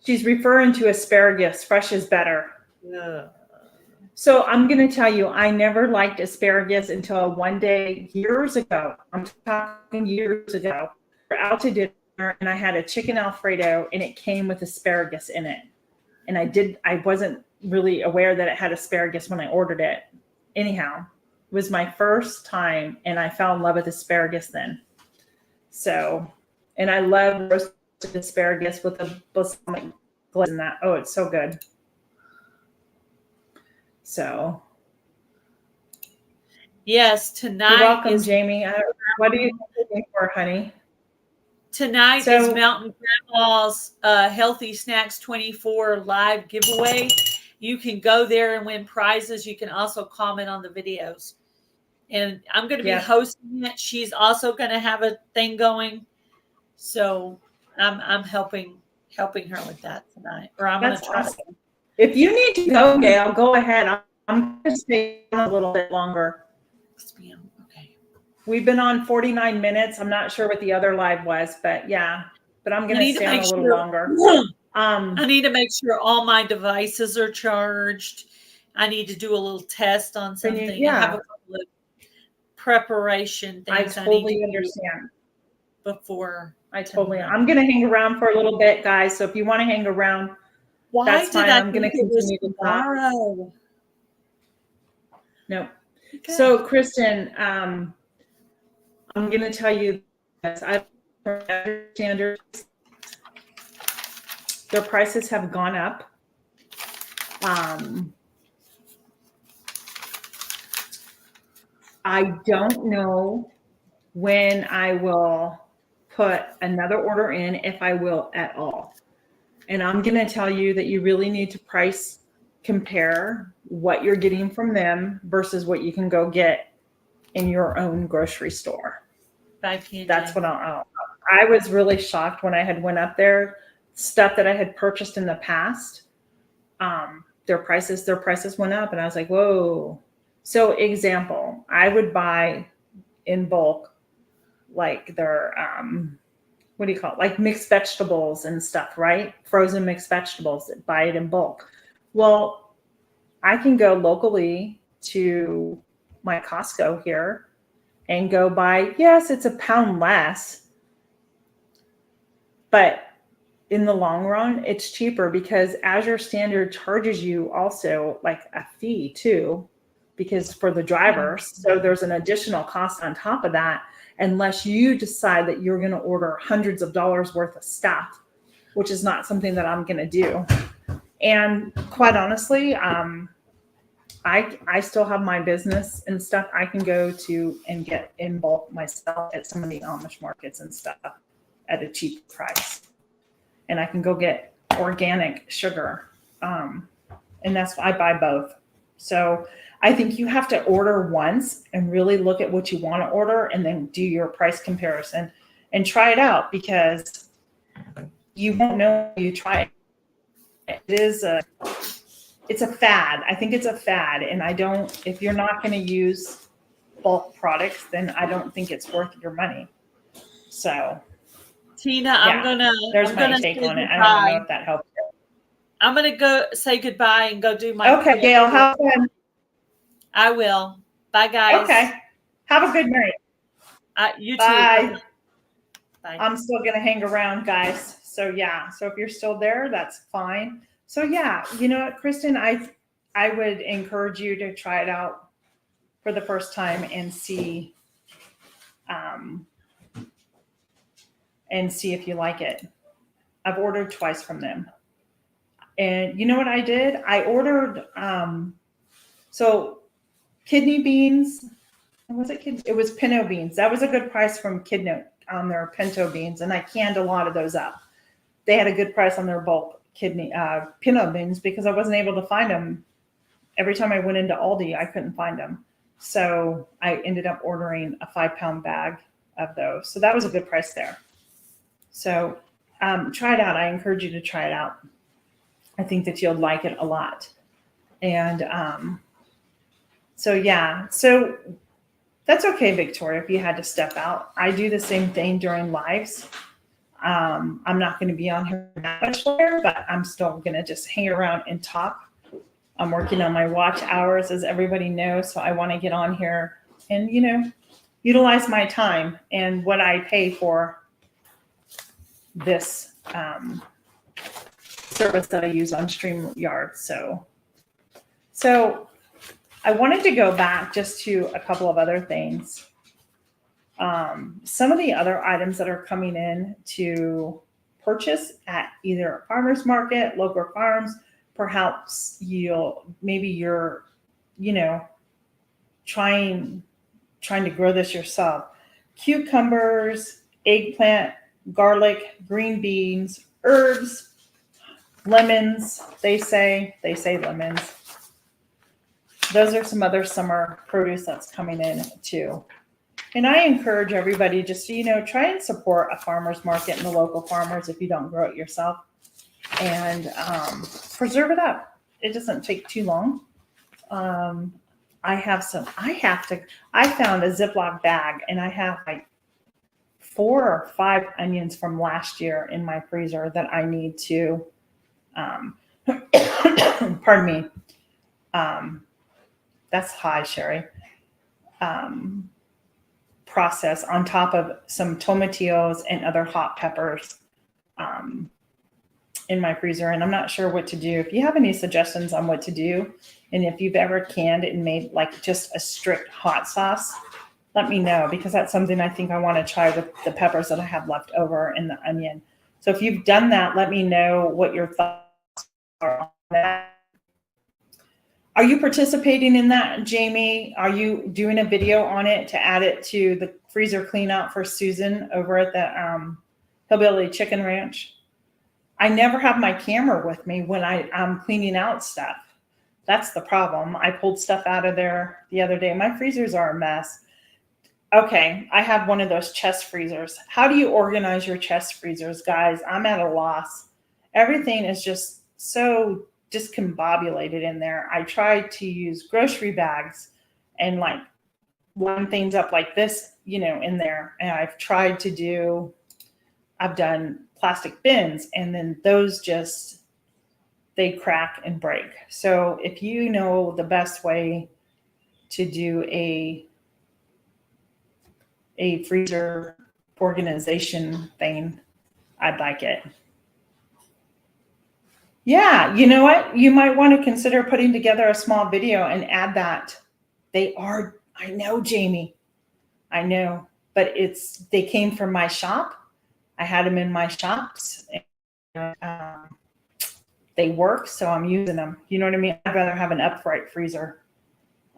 She's referring to asparagus. Fresh is better. Yeah. So I'm going to tell you, I never liked asparagus until one day years ago. I'm talking years ago. We're out to dinner and I had a chicken Alfredo and it came with asparagus in it. And I wasn't really aware that it had asparagus when I ordered it. Anyhow, it was my first time and I fell in love with asparagus then. So, and I love roasted asparagus with a balsamic glaze in that. Oh, it's so good. So, yes, tonight. You're welcome, Jamie. What are you looking for, honey? Tonight is Mountain Grandma's Healthy Snacks 24 live giveaway. You can go there and win prizes. You can also comment on the videos. And I'm going to be hosting it. She's also going to have a thing going. So I'm helping her with that tonight. Or I'm going to try to. If you need to go, Gail, go ahead. I'm going to stay a little bit longer. Okay. We've been on 49 minutes. I'm not sure what the other live was, but yeah. But I'm going to stay on a little longer. I need to make sure all my devices are charged. I need to do a little test on something. I have a couple of preparation things. I totally understand. Before I'm going to hang around for a little bit, guys. So if you want to hang around, that's fine. I'm going to continue to talk. No. Okay. So, Kristen, I'm going to tell you this. I understand their prices have gone up. I don't know when I will put another order in, if I will at all. And I'm going to tell you that you really need to price compare what you're getting from them versus what you can go get in your own grocery store. That's what I was really shocked when I had went up there. Stuff that I had purchased in the past, their prices went up, and I was like, whoa. So example, I would buy in bulk, like their what do you call it? Like mixed vegetables and stuff, right? Frozen mixed vegetables, buy it in bulk. Well, I can go locally to my Costco here and go buy, yes, it's a pound less, but in the long run, it's cheaper because Azure Standard charges you also like a fee too, because for the drivers. So there's an additional cost on top of that, unless you decide that you're going to order hundreds of dollars worth of stuff, which is not something that I'm going to do. And quite honestly, I still have my business and stuff I can go to and get in bulk myself at some of the Amish markets and stuff at a cheap price. And I can go get organic sugar. And that's why I buy both. So I think you have to order once and really look at what you want to order and then do your price comparison and try it out, because you won't know until you try it. it's a fad. I think it's a fad. And if you're not going to use bulk products, then I don't think it's worth your money. So Tina, yeah, there's my take on it. I don't know if that helps. I'm gonna go say goodbye and go do my. Okay, Gail, have fun. I will. Bye, guys. Okay. Have a good night. You too. Bye. Bye. I'm still going to hang around, guys. So yeah. So if you're still there, that's fine. So yeah, you know what, Kristen, I would encourage you to try it out for the first time and see if you like it. I've ordered twice from them. And you know what I did? I ordered so kidney beans. Was it it was pinto beans. That was a good price from Kidno on their pinto beans, and I canned a lot of those up. They had a good price on their bulk pinto beans because I wasn't able to find them. Every time I went into Aldi, I couldn't find them. So I ended up ordering a 5-pound bag of those. So that was a good price there. So try it out. I encourage you to try it out. I think that you'll like it a lot. And so yeah, so that's okay, Victoria, if you had to step out. I do the same thing during lives. I'm not going to be on here that much later, but I'm still going to just hang around and talk. I'm working on my watch hours, as everybody knows, so I want to get on here and, utilize my time and what I pay for this service that I use on StreamYard. So I wanted to go back just to a couple of other things. Some of the other items that are coming in to purchase at either a farmer's market, local farms, perhaps you're trying to grow this yourself. Cucumbers, eggplant, garlic, green beans, herbs, lemons, they say lemons. Those are some other summer produce that's coming in too. And I encourage everybody just to, try and support a farmer's market and the local farmers if you don't grow it yourself, and preserve it up. It doesn't take too long. I found a Ziploc bag and I have like 4 or 5 onions from last year in my freezer that I need to, pardon me. That's high, Sherry. Process on top of some tomatillos and other hot peppers in my freezer. And I'm not sure what to do. If you have any suggestions on what to do, and if you've ever canned it and made like just a strict hot sauce, let me know, because that's something I think I want to try with the peppers that I have left over and the onion. So if you've done that, let me know what your thoughts are on that. Are you participating in that, Jamie? Are you doing a video on it to add it to the freezer clean out for Susan over at the Hillbilly Chicken Ranch? I never have my camera with me when I'm cleaning out stuff. That's the problem. I pulled stuff out of there the other day. My freezers are a mess. Okay, I have one of those chest freezers. How do you organize your chest freezers, guys? I'm at a loss. Everything is just so discombobulated in there. I tried to use grocery bags and like line things up like this, in there. And I've done plastic bins, and then those they crack and break. So if you know the best way to do a freezer organization thing, I'd like it. Yeah, you know what? You might want to consider putting together a small video and add that. I know, Jamie. I know, but they came from my shop. I had them in my shops. And, they work, so I'm using them. You know what I mean? I'd rather have an upright freezer.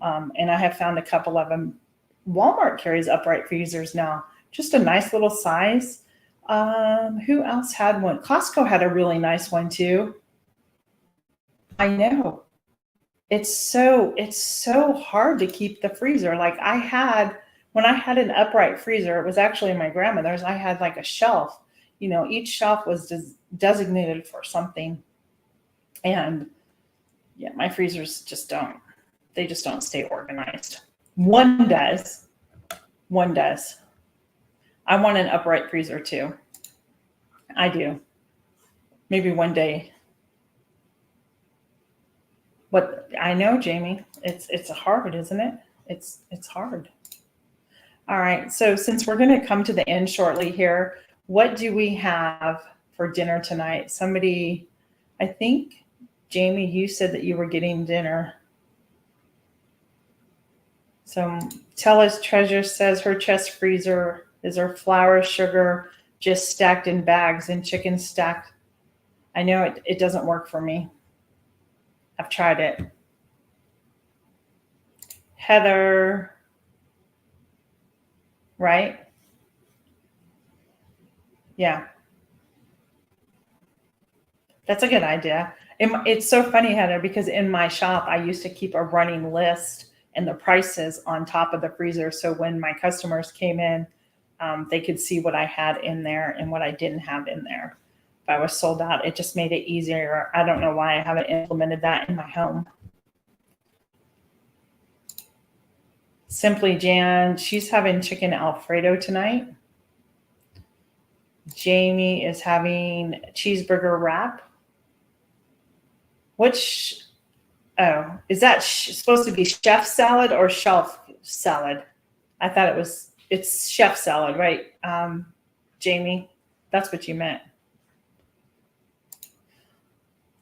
And I have found a couple of them. Walmart carries upright freezers now. Just a nice little size. Who else had one? Costco had a really nice one too. I know. It's so hard to keep the freezer. Like when I had an upright freezer, it was actually my grandmother's. I had like a shelf. Each shelf was designated for something. And yeah, my freezers just don't stay organized. One does. I want an upright freezer too. I do. Maybe one day. What I know, Jamie, it's hard, isn't it? It's hard. All right. So since we're going to come to the end shortly here, what do we have for dinner tonight? Somebody, I think, Jamie, you said that you were getting dinner. So tell us, Treasure says her chest freezer is her flour, sugar, just stacked in bags and chicken stacked. I know it doesn't work for me. I've tried it. Heather, right? Yeah. That's a good idea. It's so funny, Heather, because in my shop, I used to keep a running list and the prices on top of the freezer. So when my customers came in, they could see what I had in there and what I didn't have in there. If I was sold out, it just made it easier. I don't know why I haven't implemented that in my home. Simply Jan, she's having chicken Alfredo tonight. Jamie is having cheeseburger wrap. Which, oh, is that supposed to be chef salad or shelf salad? I thought it's chef salad, right? Jamie, that's what you meant.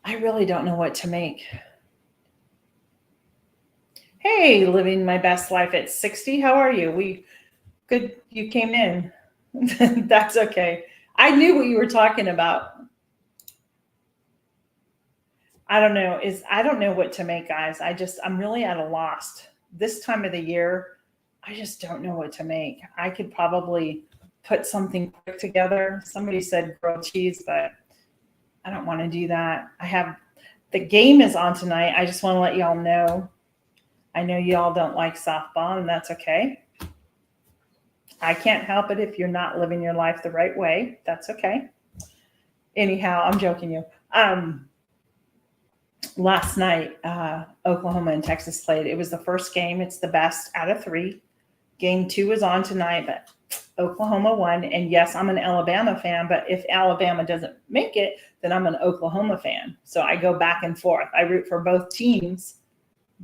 I really don't know what to make. Hey, living my best life at 60. How are you? Good. You came in. That's okay. I knew what you were talking about. I don't know what to make, guys. I'm really at a loss. This time of the year, I just don't know what to make. I could probably put something quick together. Somebody said grilled cheese, but I don't want to do that. The game is on tonight. I just want to let y'all know. I know y'all don't like softball, and that's okay. I can't help it if you're not living your life the right way. That's okay. Anyhow, I'm joking you. Last night, Oklahoma and Texas played. It was the first game. It's the best out of 3. Game 2 is on tonight, but Oklahoma won. And yes, I'm an Alabama fan, but if Alabama doesn't make it, then I'm an Oklahoma fan. So I go back and forth. I root for both teams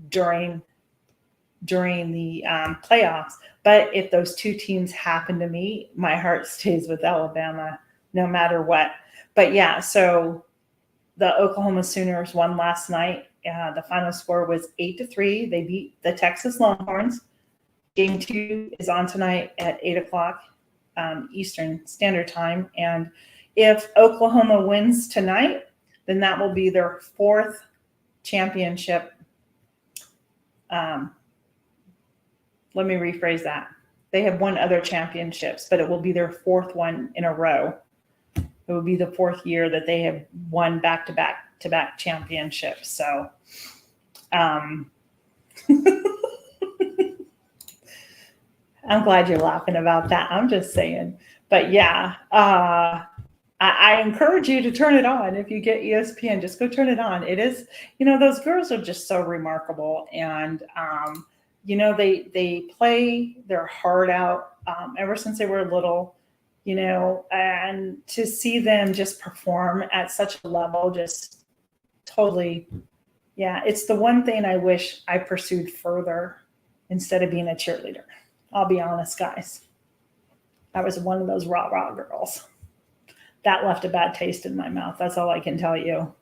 during the playoffs. But if those two teams happen to meet, my heart stays with Alabama no matter what. But yeah, so the Oklahoma Sooners won last night. The final score was 8-3. They beat the Texas Longhorns. Game 2 is on tonight at 8 o'clock Eastern Standard Time. And if Oklahoma wins tonight, then that will be their 4th championship. Let me rephrase that. They have won other championships, but it will be their 4th one in a row. It will be the 4th year that they have won back-to-back championships. So, I'm glad you're laughing about that. I'm just saying. But yeah, I encourage you to turn it on. If you get ESPN, just go turn it on. It is, those girls are just so remarkable. And, they play their heart out ever since they were little, and to see them just perform at such a level, just totally, yeah, it's the one thing I wish I pursued further instead of being a cheerleader. I'll be honest, guys. I was one of those rah-rah girls. That left a bad taste in my mouth. That's all I can tell you.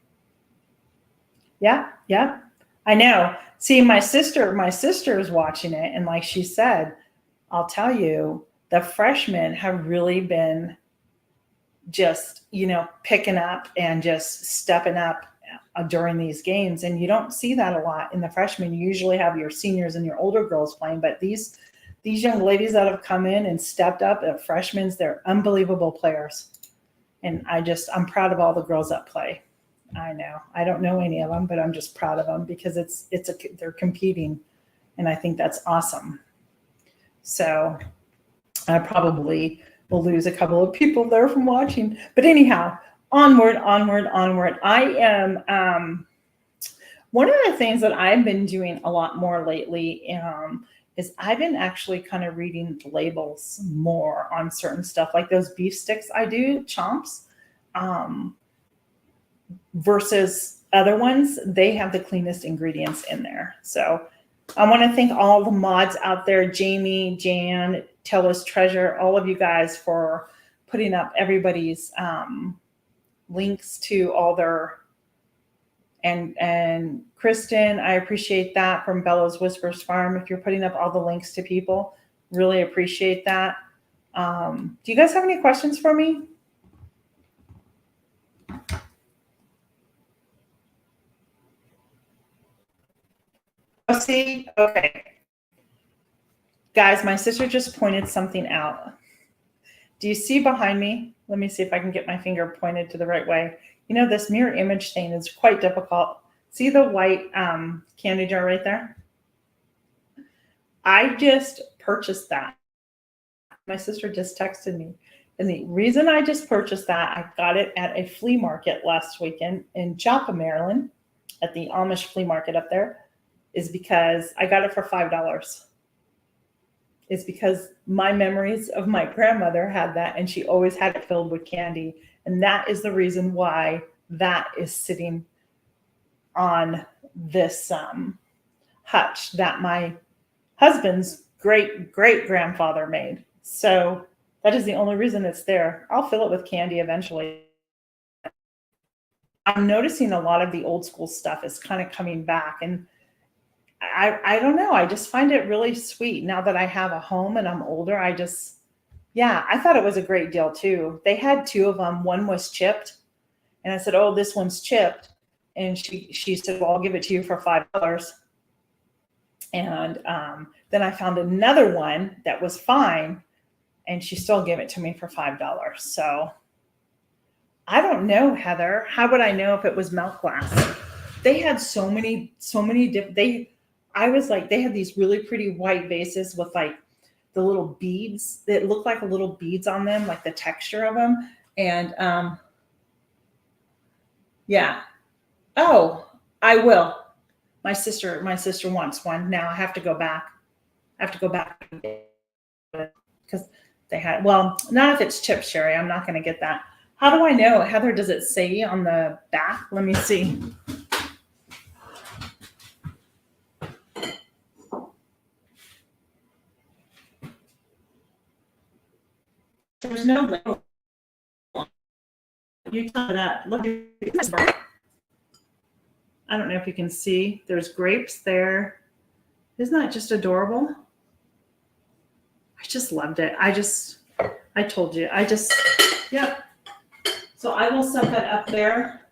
Yeah, I know. See, my sister is watching it, and like she said, I'll tell you, the freshmen have really been just, picking up and just stepping up during these games. And you don't see that a lot in the freshmen. You usually have your seniors and your older girls playing, but these young ladies that have come in and stepped up at freshmen, they're unbelievable players. And I'm proud of all the girls that play. I know. I don't know any of them, but I'm just proud of them because they're competing. And I think that's awesome. So I probably will lose a couple of people there from watching. But anyhow, Onward, onward, onward. I am one of the things that I've been doing a lot more lately is I've been actually kind of reading the labels more on certain stuff, like those beef sticks I do, chomps, um, versus other ones. They have the cleanest ingredients in there. So I want to thank all the mods out there, Jamie, Jan, Tell Treasure, all of you guys for putting up everybody's links to all their, and Kristen, I appreciate that, from Bella's Whispers Farm. If you're putting up all the links to people, really appreciate that. Do you guys have any questions for me? Oh, see, okay. Guys, my sister just pointed something out. Do you see behind me? Let me see if I can get my finger pointed to the right way. You know, this mirror image thing is quite difficult. See the white candy jar right there? I just purchased that. My sister just texted me. And the reason I just purchased that, I got it at a flea market last weekend in Shopping, Maryland, at the Amish flea market up there, is because I got it for $5. It's because my memories of my grandmother had that, and she always had it filled with candy. And that is the reason why that is sitting on this hutch that my husband's great grandfather made. So that is the only reason it's there. I'll fill it with candy eventually. I'm noticing a lot of the old school stuff is kind of coming back, and I don't know. I just find it really sweet now that I have a home and I'm older. I thought it was a great deal too. They had two of them. One was chipped, and I said, "Oh, this one's chipped," and she said, "Well, I'll give it to you for $5." And then I found another one that was fine, and she still gave it to me for $5. So I don't know, Heather. How would I know if it was milk glass? They had so many different. I was like, they had these really pretty white vases with like the little beads that look like little beads on them, like the texture of them. And yeah. Oh, I will. My sister wants one. Now I have to go back. Because they had, well, not if it's chipped, Sherry. I'm not going to get that. How do I know? Heather, does it say on the back? Let me see. There's no label. You tell that. Look, I don't know if you can see. There's grapes there. Isn't that just adorable? I just loved it. I told you. Yep. So I will set that up there.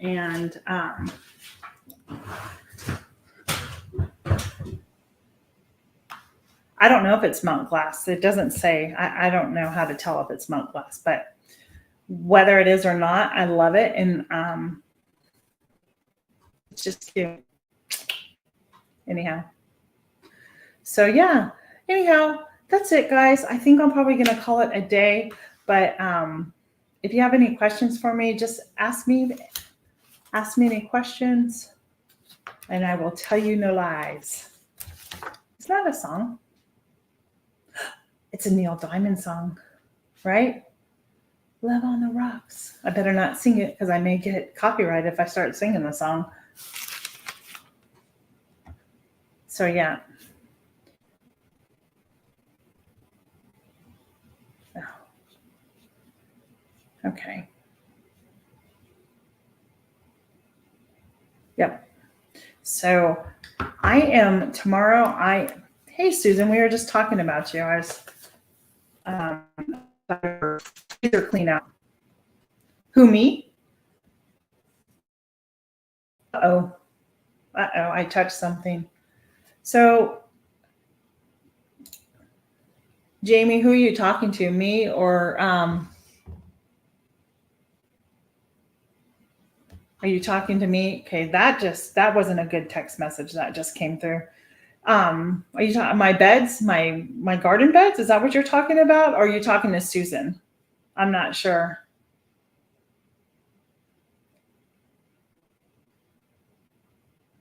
And I don't know if it's Mount Glass. It doesn't say. I don't know how to tell if it's Mount Glass, but whether it is or not, I love it. And it's just cute. Anyhow. So yeah. Anyhow, that's it, guys. I think I'm probably going to call it a day. But if you have any questions for me, just ask me any questions, and I will tell you no lies. It's not a song. It's a Neil Diamond song, right? Love on the Rocks. I better not sing it because I may get copyright if I start singing the song. So yeah. Okay. Yep. So I am tomorrow. Hey, Susan, we were just talking about you. I was freezer clean out. Who, me? Uh-oh, I touched something. So, Jamie, who are you talking to? Me or are you talking to me? Okay, that wasn't a good text message that just came through. Are you talking my beds, my garden beds? Is that what you're talking about? Or are you talking to Susan? I'm not sure.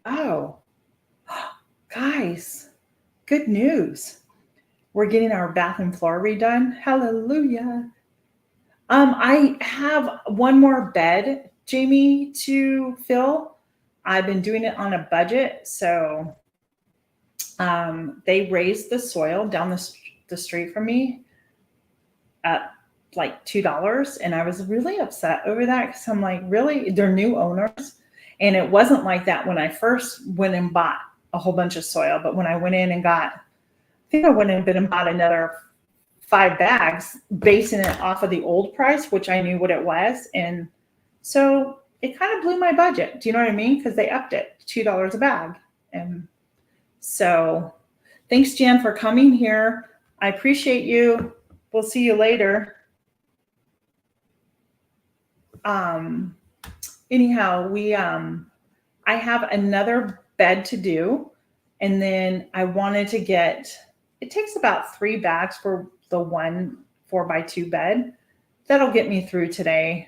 Oh, guys, good news. We're getting our bath and floor redone. Hallelujah. I have one more bed, Jamie, to fill. I've been doing it on a budget. So they raised the soil down the street from me at like $2. And I was really upset over that because I'm like, really? They're new owners. And it wasn't like that when I first went and bought a whole bunch of soil. But when I went in and I think I went in and bought another 5 bags, basing it off of the old price, which I knew what it was. And so it kind of blew my budget. Do you know what I mean? Because they upped it $2 a bag. And so thanks, Jan, for coming here. I appreciate you. We'll see you later. Anyhow, I have another bed to do. And then I wanted to it takes about 3 bags for the 1 4x2 bed. That'll get me through today.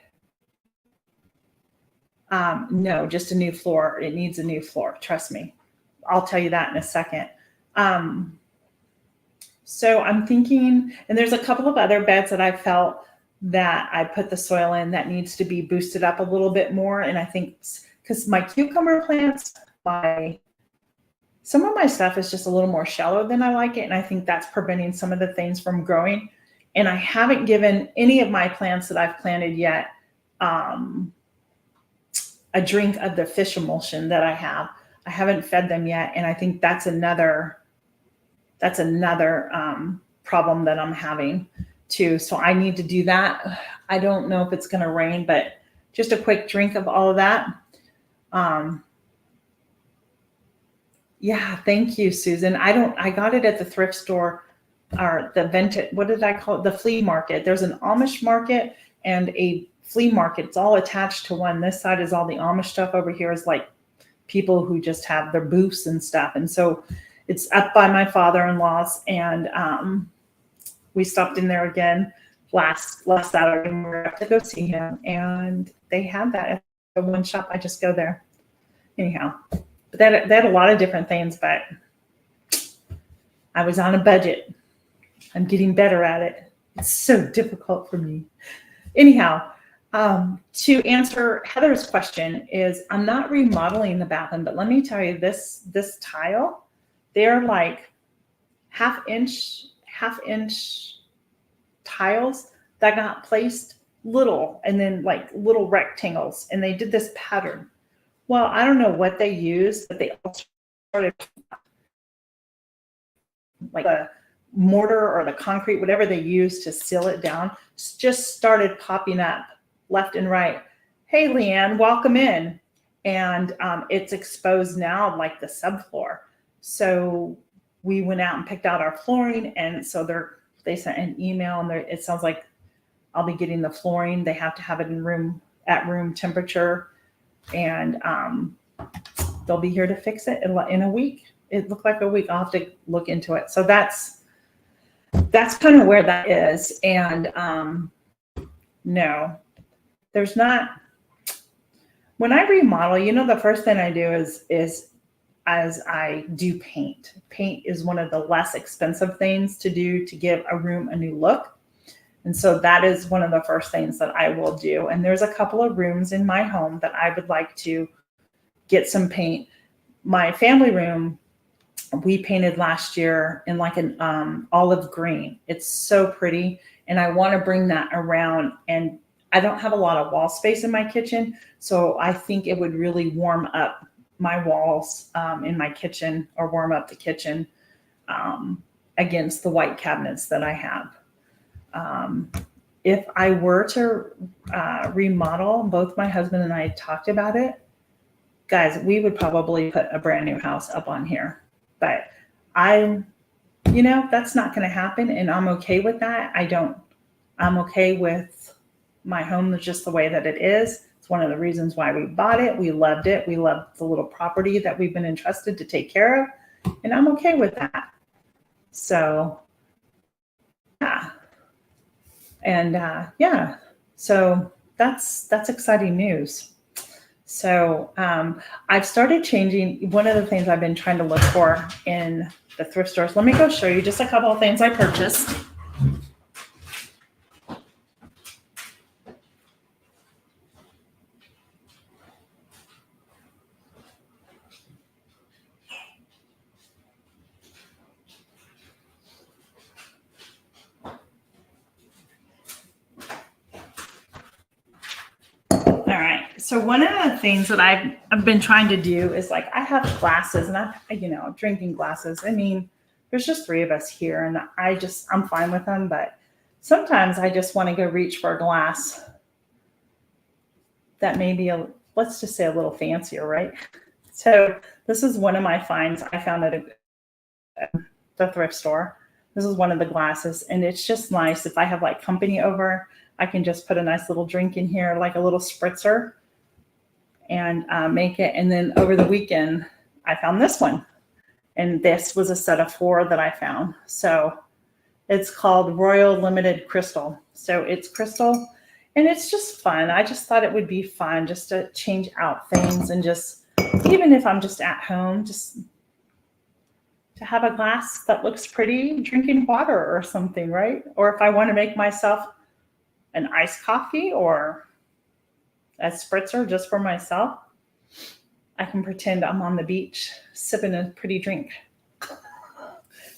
No, just a new floor. It needs a new floor. Trust me. I'll tell you that in a second. So I'm thinking, and there's a couple of other beds that I felt that I put the soil in that needs to be boosted up a little bit more. And I think because my cucumber plants, some of my stuff is just a little more shallow than I like it. And I think that's preventing some of the things from growing. And I haven't given any of my plants that I've planted yet a drink of the fish emulsion that I have. I haven't fed them yet. And I think that's another problem that I'm having too. So I need to do that. I don't know if it's going to rain, but just a quick drink of all of that. Yeah, thank you, Susan. I got it at the thrift store or what did I call it? The flea market. There's an Amish market and a flea market. It's all attached to one. This side is all the Amish stuff. Over here is like people who just have their booths and stuff. And so it's up by my father-in-law's, and we stopped in there again last Saturday, and we were up to go see him, and they had that at the one shop. I just go there. Anyhow, but they had a lot of different things, but I was on a budget. I'm getting better at it. It's so difficult for me. Anyhow, to answer Heather's question is, I'm not remodeling the bathroom, but let me tell you, this tile, they're like half inch tiles that got placed little, and then like little rectangles, and they did this pattern. Well, I don't know what they used, but they all started like the mortar or the concrete, whatever they used to seal it down, just started popping up left and right. Hey, Leanne, welcome in. And it's exposed now like the subfloor. So we went out and picked out our flooring, and so they sent an email, and it sounds like I'll be getting the flooring. They have to have it at room temperature, and they'll be here to fix it in a week. It looked like a week. I'll have to look into it. So that's kind of where that is. And no, there's not. When I remodel, the first thing I do is as I do paint. Paint is one of the less expensive things to do to give a room a new look. And so that is one of the first things that I will do. And there's a couple of rooms in my home that I would like to get some paint. My family room, we painted last year in like an olive green. It's so pretty. And I want to bring that around. And I don't have a lot of wall space in my kitchen. So I think it would really warm up my walls in my kitchen, or warm up the kitchen against the white cabinets that I have. If I were to remodel, both my husband and I talked about it, guys, we would probably put a brand new house up on here. But that's not going to happen, and I'm okay with that. I'm okay with my home just the way that it is. It's one of the reasons why we bought it. We loved it. We loved the little property that we've been entrusted to take care of, and I'm okay with that. So, yeah. And so that's exciting news. So I've started changing. One of the things I've been trying to look for in the thrift stores. Let me go show you just a couple of things I purchased. All right. So one of the things that I've been trying to do is, like, I have glasses, and drinking glasses. I mean, there's just 3 of us here, and I'm fine with them, but sometimes I just want to go reach for a glass that may be let's just say a little fancier, right? So this is one of my finds I found at the thrift store. This is one of the glasses, and it's just nice. If I have like company over, I can just put a nice little drink in here, like a little spritzer, and make it. And then over the weekend, I found this one, and this was a set of 4 that I found. So it's called Royal Limited Crystal. So it's crystal, and it's just fun. I just thought it would be fun just to change out things, and just, even if I'm just at home, just to have a glass that looks pretty, drinking water or something, right? Or if I want to make myself an iced coffee or a spritzer just for myself, I can pretend I'm on the beach sipping a pretty drink.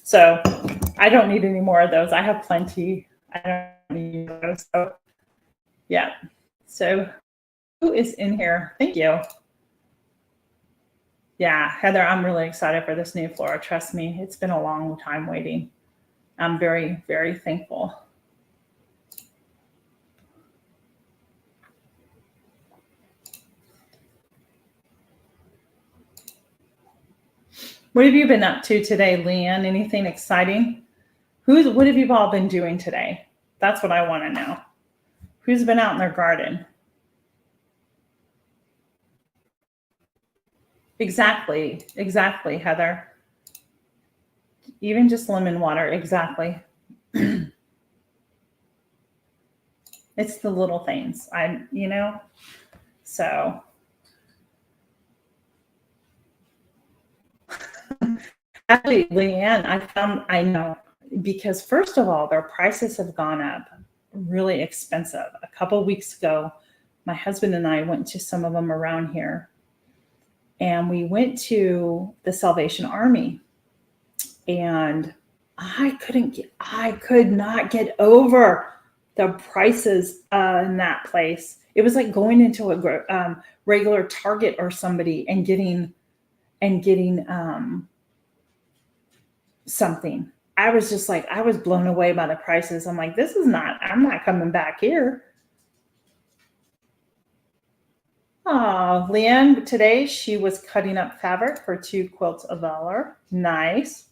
So I don't need any more of those. I have plenty. I don't need those. So yeah. So who is in here? Thank you. Yeah, Heather, I'm really excited for this new flora. Trust me, it's been a long time waiting. I'm very, very thankful. What have you been up to today, Leanne? Anything exciting? What have you all been doing today? That's what I want to know. Who's been out in their garden? Exactly, Heather. Even just lemon water, exactly. It's the little things, so. Actually, Leanne, I know, because first of all, their prices have gone up, really expensive. A couple of weeks ago, my husband and I went to some of them around here, and we went to the Salvation Army, and I could not get over the prices in that place. It was like going into a regular Target or somebody and getting something. I was just like, I was blown away by the prices. I'm like, I'm not coming back here. Oh, Leanne, today she was cutting up fabric for 2 quilts of valor. Nice.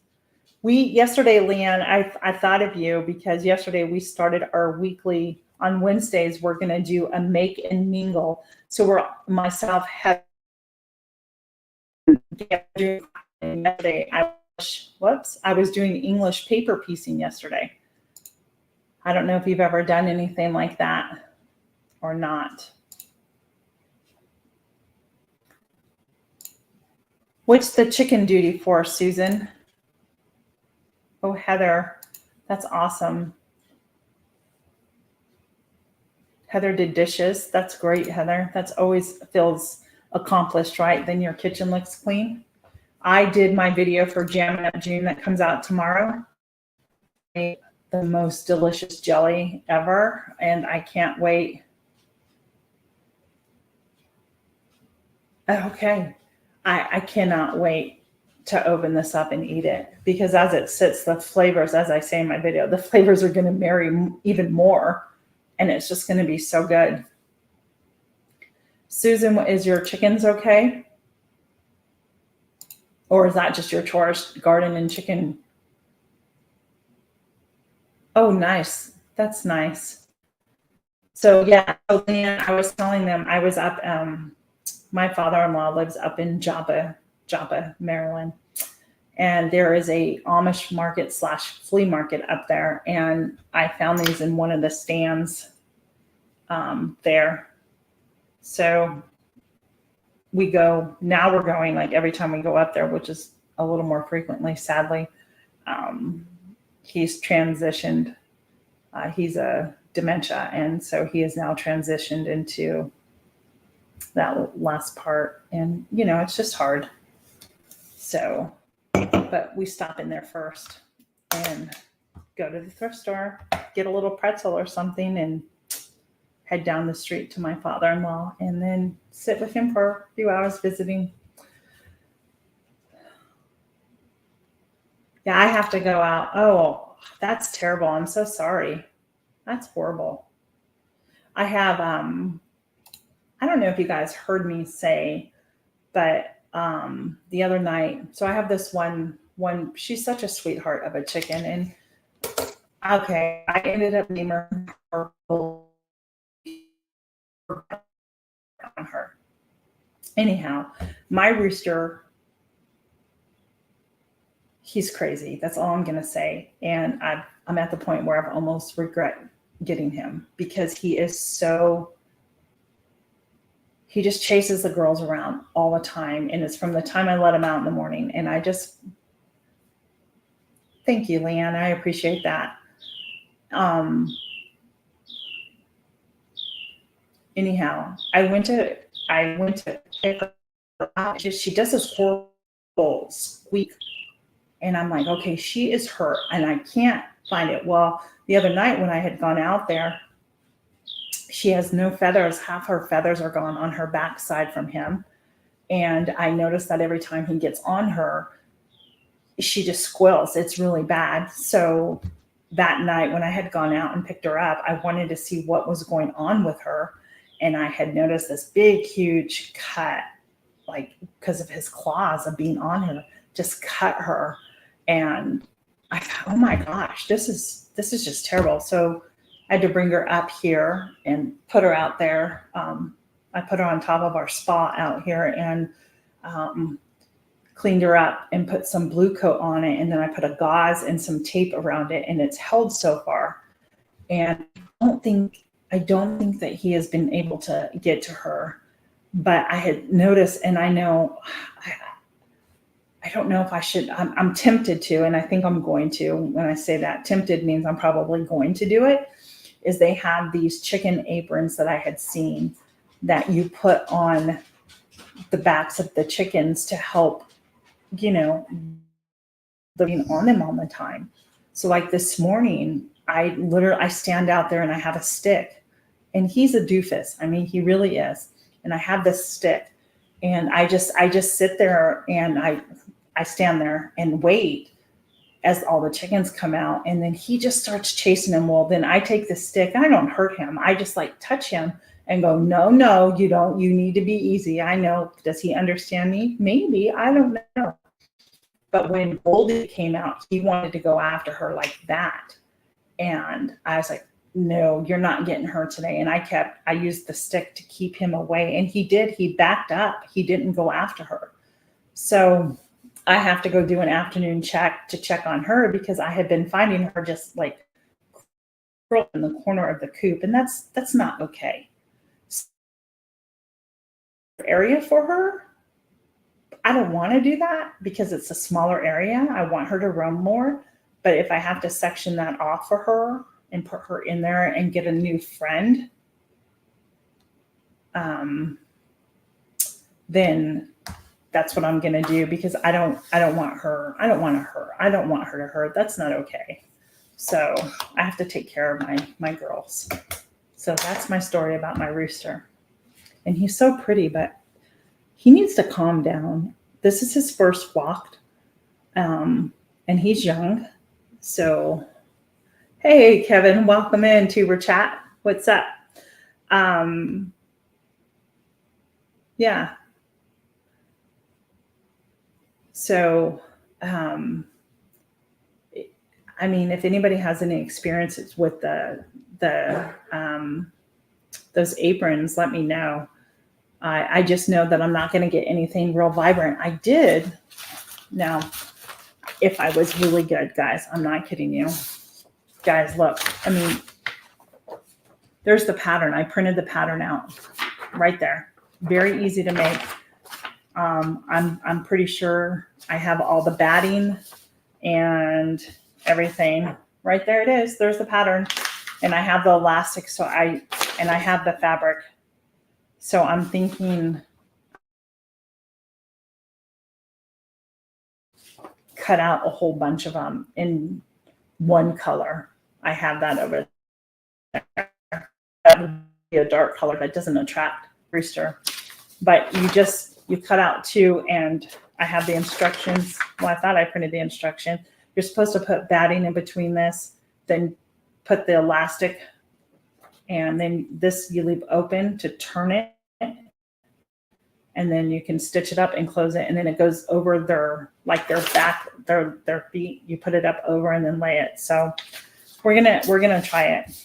Yesterday, Leanne, I thought of you because yesterday we started our weekly, on Wednesdays, we're going to do a make and mingle. So myself had yesterday, I was doing English paper piecing yesterday. I don't know if you've ever done anything like that or not. What's the chicken duty for, Susan? Oh, Heather, that's awesome. Heather did dishes. That's great, Heather. That's always feels accomplished, right? Then your kitchen looks clean. I did my video for Jamming Up June that comes out tomorrow. The most delicious jelly ever, and I can't wait. Okay, I cannot wait to open this up and eat it, because as it sits, the flavors, as I say in my video, the flavors are going to marry even more, and it's just going to be so good. Susan, is your chickens okay? Or is that just your chores, garden and chicken? Oh, nice. That's nice. So yeah, Leanne, I was telling them I was up, my father-in-law lives up in Joppa, Maryland. And there is a Amish market / flea market up there. And I found these in one of the stands there. So we're going like every time we go up there, which is a little more frequently, sadly. He's transitioned. He's a dementia. And so he is now transitioned into that last part. And, it's just hard. So, but we stop in there first and go to the thrift store, get a little pretzel or something, and head down the street to my father-in-law and then sit with him for a few hours visiting. Yeah, I have to go out. Oh, that's terrible. I'm so sorry. That's horrible. I have, I don't know if you guys heard me say, but the other night, so I have this one, she's such a sweetheart of a chicken. And okay, I ended up naming her on her. Anyhow, my rooster, he's crazy. That's all I'm going to say. And I'm at the point where I've almost regret getting him because he just chases the girls around all the time. And it's from the time I let him out in the morning. And thank you, Leanne. I appreciate that. Anyhow, I went to pick her up. She does this horrible squeak. And I'm like, okay, she is hurt and I can't find it. Well, the other night when I had gone out there, she has no feathers. Half her feathers are gone on her backside from him. And I noticed that every time he gets on her, she just squeals. It's really bad. So that night when I had gone out and picked her up, I wanted to see what was going on with her. And I had noticed this big, huge cut, like because of his claws of being on her, just cut her. And I thought, oh my gosh, this is just terrible. So I had to bring her up here and put her out there. I put her on top of our spa out here and cleaned her up and put some blue coat on it. And then I put a gauze and some tape around it, and it's held so far. And I don't think that he has been able to get to her, but I had noticed, and I know, I don't know if I should, I'm tempted to, and I think I'm going to. When I say that, tempted means I'm probably going to do it, is they have these chicken aprons that I had seen that you put on the backs of the chickens to help, being on them all the time. So like this morning, I stand out there and I have a stick, and he's a doofus. I mean, he really is. And I have this stick, and I just sit there and I stand there and wait as all the chickens come out, and then he just starts chasing them. Well, then I take the stick and I don't hurt him. I just like touch him and go, no, you don't. You need to be easy. I know. Does he understand me? Maybe. I don't know. But when Goldie came out, he wanted to go after her like that. And I was like, no, you're not getting her today. And I used the stick to keep him away. And he did. He backed up. He didn't go after her. So I have to go do an afternoon check to check on her because I had been finding her just like curled in the corner of the coop. And that's not okay. Area for her, I don't want to do that because it's a smaller area. I want her to roam more. But if I have to section that off for her and put her in there and get a new friend, then that's what I'm going to do because I don't want her to hurt. That's not okay. So I have to take care of my girls. So that's my story about my rooster. And he's so pretty, but he needs to calm down. This is his first walk. And he's young. So, hey, Kevin, welcome in to our chat. What's up? Yeah. So, I mean, if anybody has any experiences with those aprons, let me know. I just know that I'm not going to get anything real vibrant. I did. Now, if I was really good, guys, I'm not kidding you. Guys, look, I mean, there's the pattern. I printed the pattern out right there. Very easy to make. I'm pretty sure I have all the batting and everything. Right there it is. There's the pattern. And I have the elastic, and I have the fabric. So I'm thinking cut out a whole bunch of them in one color. I have that over there. That would be a dark color that doesn't attract rooster. But you cut out two, and I have the instructions. Well, I thought I printed the instruction. You're supposed to put batting in between this, then put the elastic, and then this you leave open to turn it. And then you can stitch it up and close it. And then it goes over their back, their feet. You put it up over and then lay it. So we're gonna try it.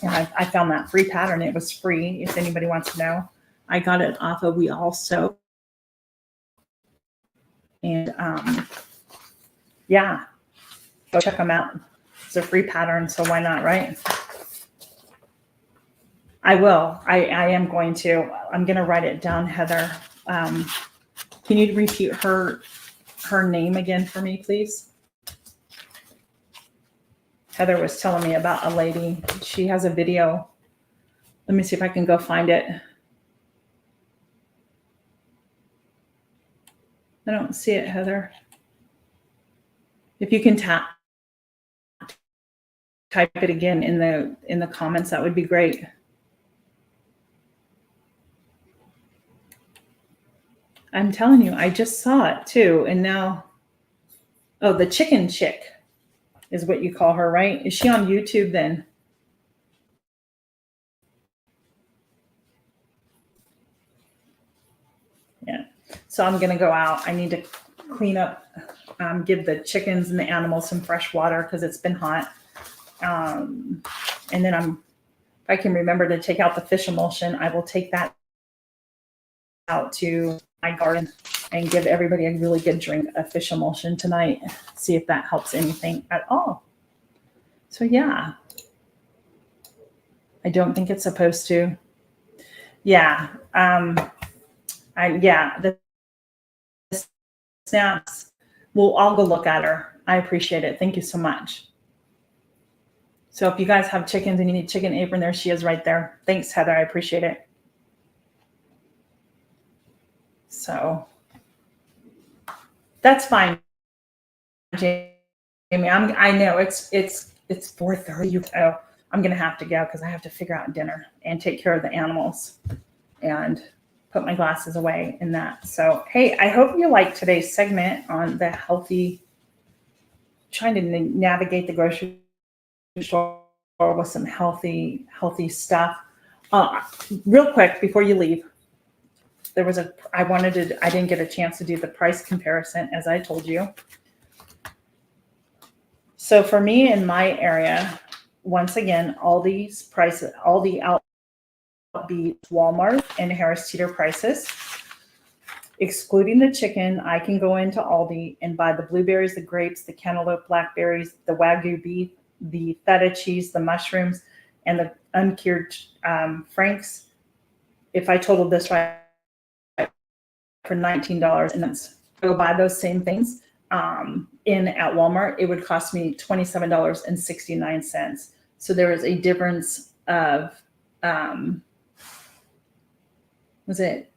And I found that free pattern. It was free. If anybody wants to know, I got it off of We All Sew. And yeah, go check them out. It's a free pattern, so why not, right? I will. I am going to. I'm going to write it down, Heather. Can you repeat her name again for me, please? Heather was telling me about a lady. She has a video. Let me see if I can go find it. I don't see it, Heather. If you can type it again in the comments, that would be great. I'm telling you, I just saw it too. And now, oh, the chicken chick is what you call her, right? Is she on YouTube then? Yeah. So I'm going to go out. I need to clean up, give the chickens and the animals some fresh water because it's been hot. And then if I can remember to take out the fish emulsion, I will take that out to my garden and give everybody a really good drink of fish emulsion tonight. See if that helps anything at all. So yeah, I don't think it's supposed to. Yeah. The snaps. Well, I'll go look at her. I appreciate it. Thank you so much. So if you guys have chickens and you need chicken apron, there she is right there. Thanks, Heather. I appreciate it. So that's fine, Jamie. I know it's 4:30. Oh, I'm gonna have to go because I have to figure out dinner and take care of the animals and put my glasses away in that. So hey, I hope you liked today's segment on the trying to navigate the grocery store with some healthy stuff. Real quick before you leave. I didn't get a chance to do the price comparison as I told you. So for me in my area, once again, Aldi's prices, Aldi outbeat Walmart and Harris Teeter prices. Excluding the chicken, I can go into Aldi and buy the blueberries, the grapes, the cantaloupe, blackberries, the Wagyu beef, the feta cheese, the mushrooms, and the uncured franks. If I totaled this right, for $19, and that's go buy those same things at Walmart, it would cost me $27.69. So there is a difference of was it?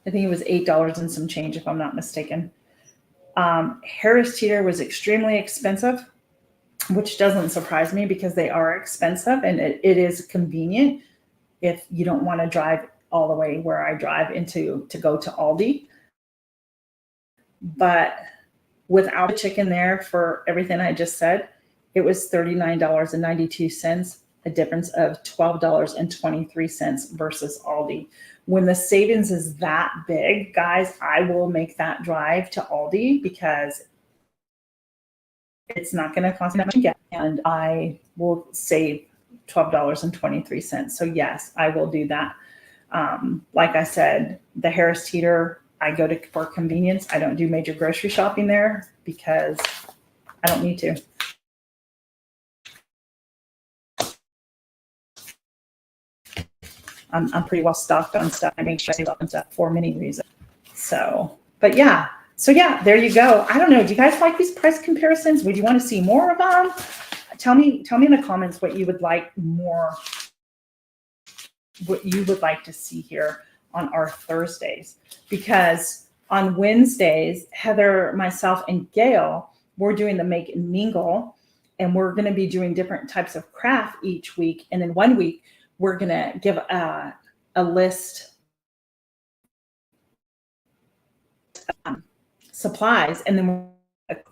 I think it was $8 and some change, if I'm not mistaken. Harris Teeter was extremely expensive, which doesn't surprise me because they are expensive, and it is convenient if you don't want to drive all the way where I drive to go to Aldi. But without the chicken there for everything I just said, it was $39.92, a difference of $12.23 versus Aldi. When the savings is that big, guys, I will make that drive to Aldi because it's not going to cost me that much again, and I will save $12.23. So yes, I will do that. Like I said, the Harris Teeter, I go to for convenience. I don't do major grocery shopping there because I don't need to. I'm pretty well stocked on stuff. I make sure I save up on stuff for many reasons. So, but yeah. So yeah, there you go. I don't know. Do you guys like these price comparisons? Would you want to see more of them? Tell me in the comments what you would like more, what you would like to see here on our Thursdays. Because on Wednesdays, Heather, myself, and Gail, we're doing the Make and Mingle, and we're going to be doing different types of craft each week. And then one week, we're going to give a list of supplies, and then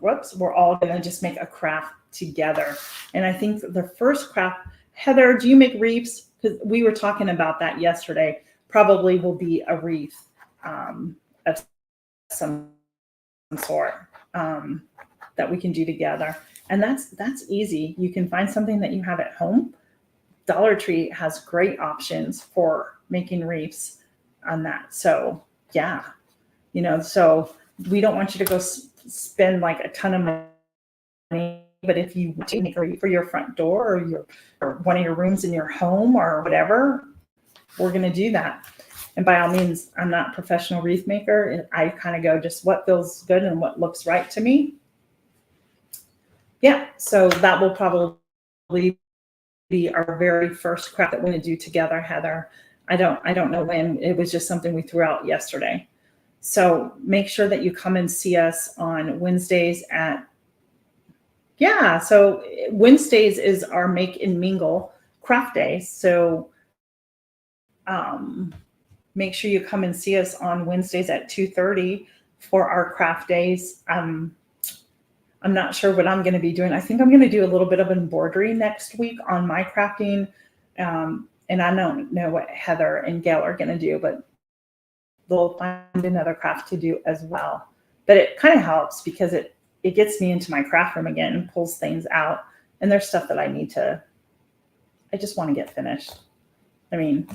we're all going to just make a craft together. And I think the first craft, Heather, do you make wreaths? Because we were talking about that yesterday. Probably will be a wreath of some sort that we can do together. And that's easy. You can find something that you have at home. Dollar Tree has great options for making wreaths on that. So yeah, so we don't want you to go spend like a ton of money, but if you want to make a wreath for your front door or one of your rooms in your home or whatever, we're going to do that. And by all means, I'm not a professional wreath maker. I kind of go just what feels good and what looks right to me. Yeah, so that will probably be our very first craft that we're going to do together, Heather. I don't know when. It was just something we threw out yesterday. So make sure that you come and see us on Wednesdays so Wednesdays is our Make and Mingle craft day. So make sure you come and see us on Wednesdays at 2:30 for our craft days. I'm not sure what I'm going to be doing. I think I'm going to do a little bit of embroidery next week on my crafting. And I don't know what Heather and Gail are going to do, but they'll find another craft to do as well. But it kind of helps because it gets me into my craft room again and pulls things out. And there's stuff that I just want to get finished. I mean,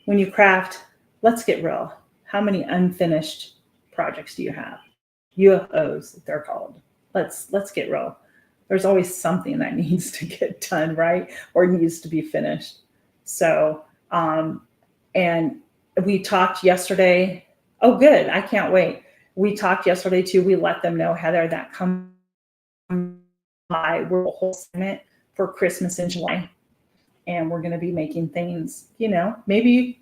when you craft, let's get real. How many unfinished projects do you have? UFOs, they're called. Let's get real. There's always something that needs to get done, right? Or needs to be finished. So, and we talked yesterday. Oh, good. I can't wait. We talked yesterday too. We let them know, Heather, that come by, we're a whole segment for Christmas in July. And we're going to be making things, maybe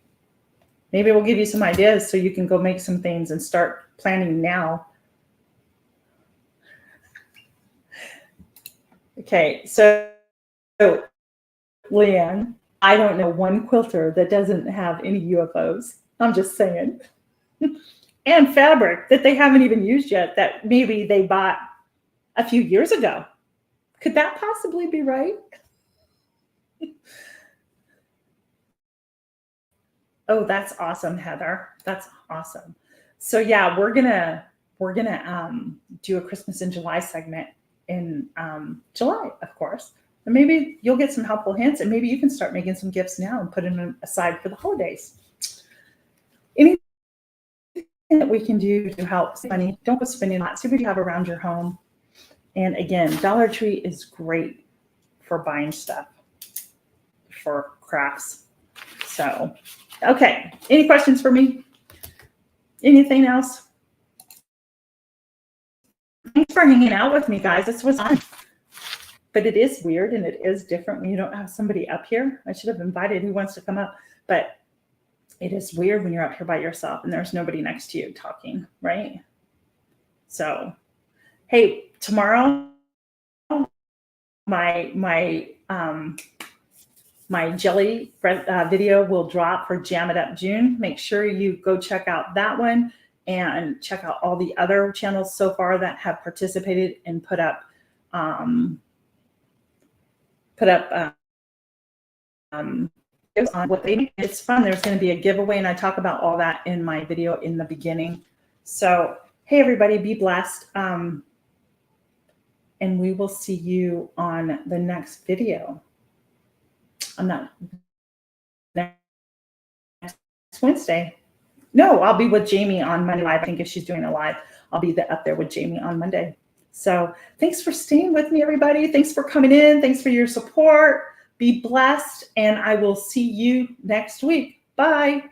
we'll give you some ideas so you can go make some things and start planning now. Okay, so Leanne, I don't know one quilter that doesn't have any UFOs. I'm just saying. And fabric that they haven't even used yet that maybe they bought a few years ago. Could that possibly be right? Oh, that's awesome, Heather. That's awesome. So yeah, we're gonna do a Christmas in July segment in July, of course. And maybe you'll get some helpful hints, and maybe you can start making some gifts now and putting them aside for the holidays. Anything that we can do to help save money, don't go spending a lot. See what you have around your home. And again, Dollar Tree is great for buying stuff for crafts. So, okay. Any questions for me? Anything else? Thanks for hanging out with me, guys. This was fun. But it is weird and it is different when you don't have somebody up here. I should have invited who wants to come up. But it is weird when you're up here by yourself and there's nobody next to you talking, right? So, hey, tomorrow, my jelly video will drop for Jam It Up June. Make sure you go check out that one and check out all the other channels so far that have participated and put up on what they make. It's fun. There's going to be a giveaway, and I talk about all that in my video in the beginning. So, hey, everybody, be blessed. And we will see you on the next video. Next Wednesday. No, I'll be with Jamie on Monday live. I think if she's doing a live, I'll be up there with Jamie on Monday. So thanks for staying with me, everybody. Thanks for coming in. Thanks for your support. Be blessed, and I will see you next week. Bye.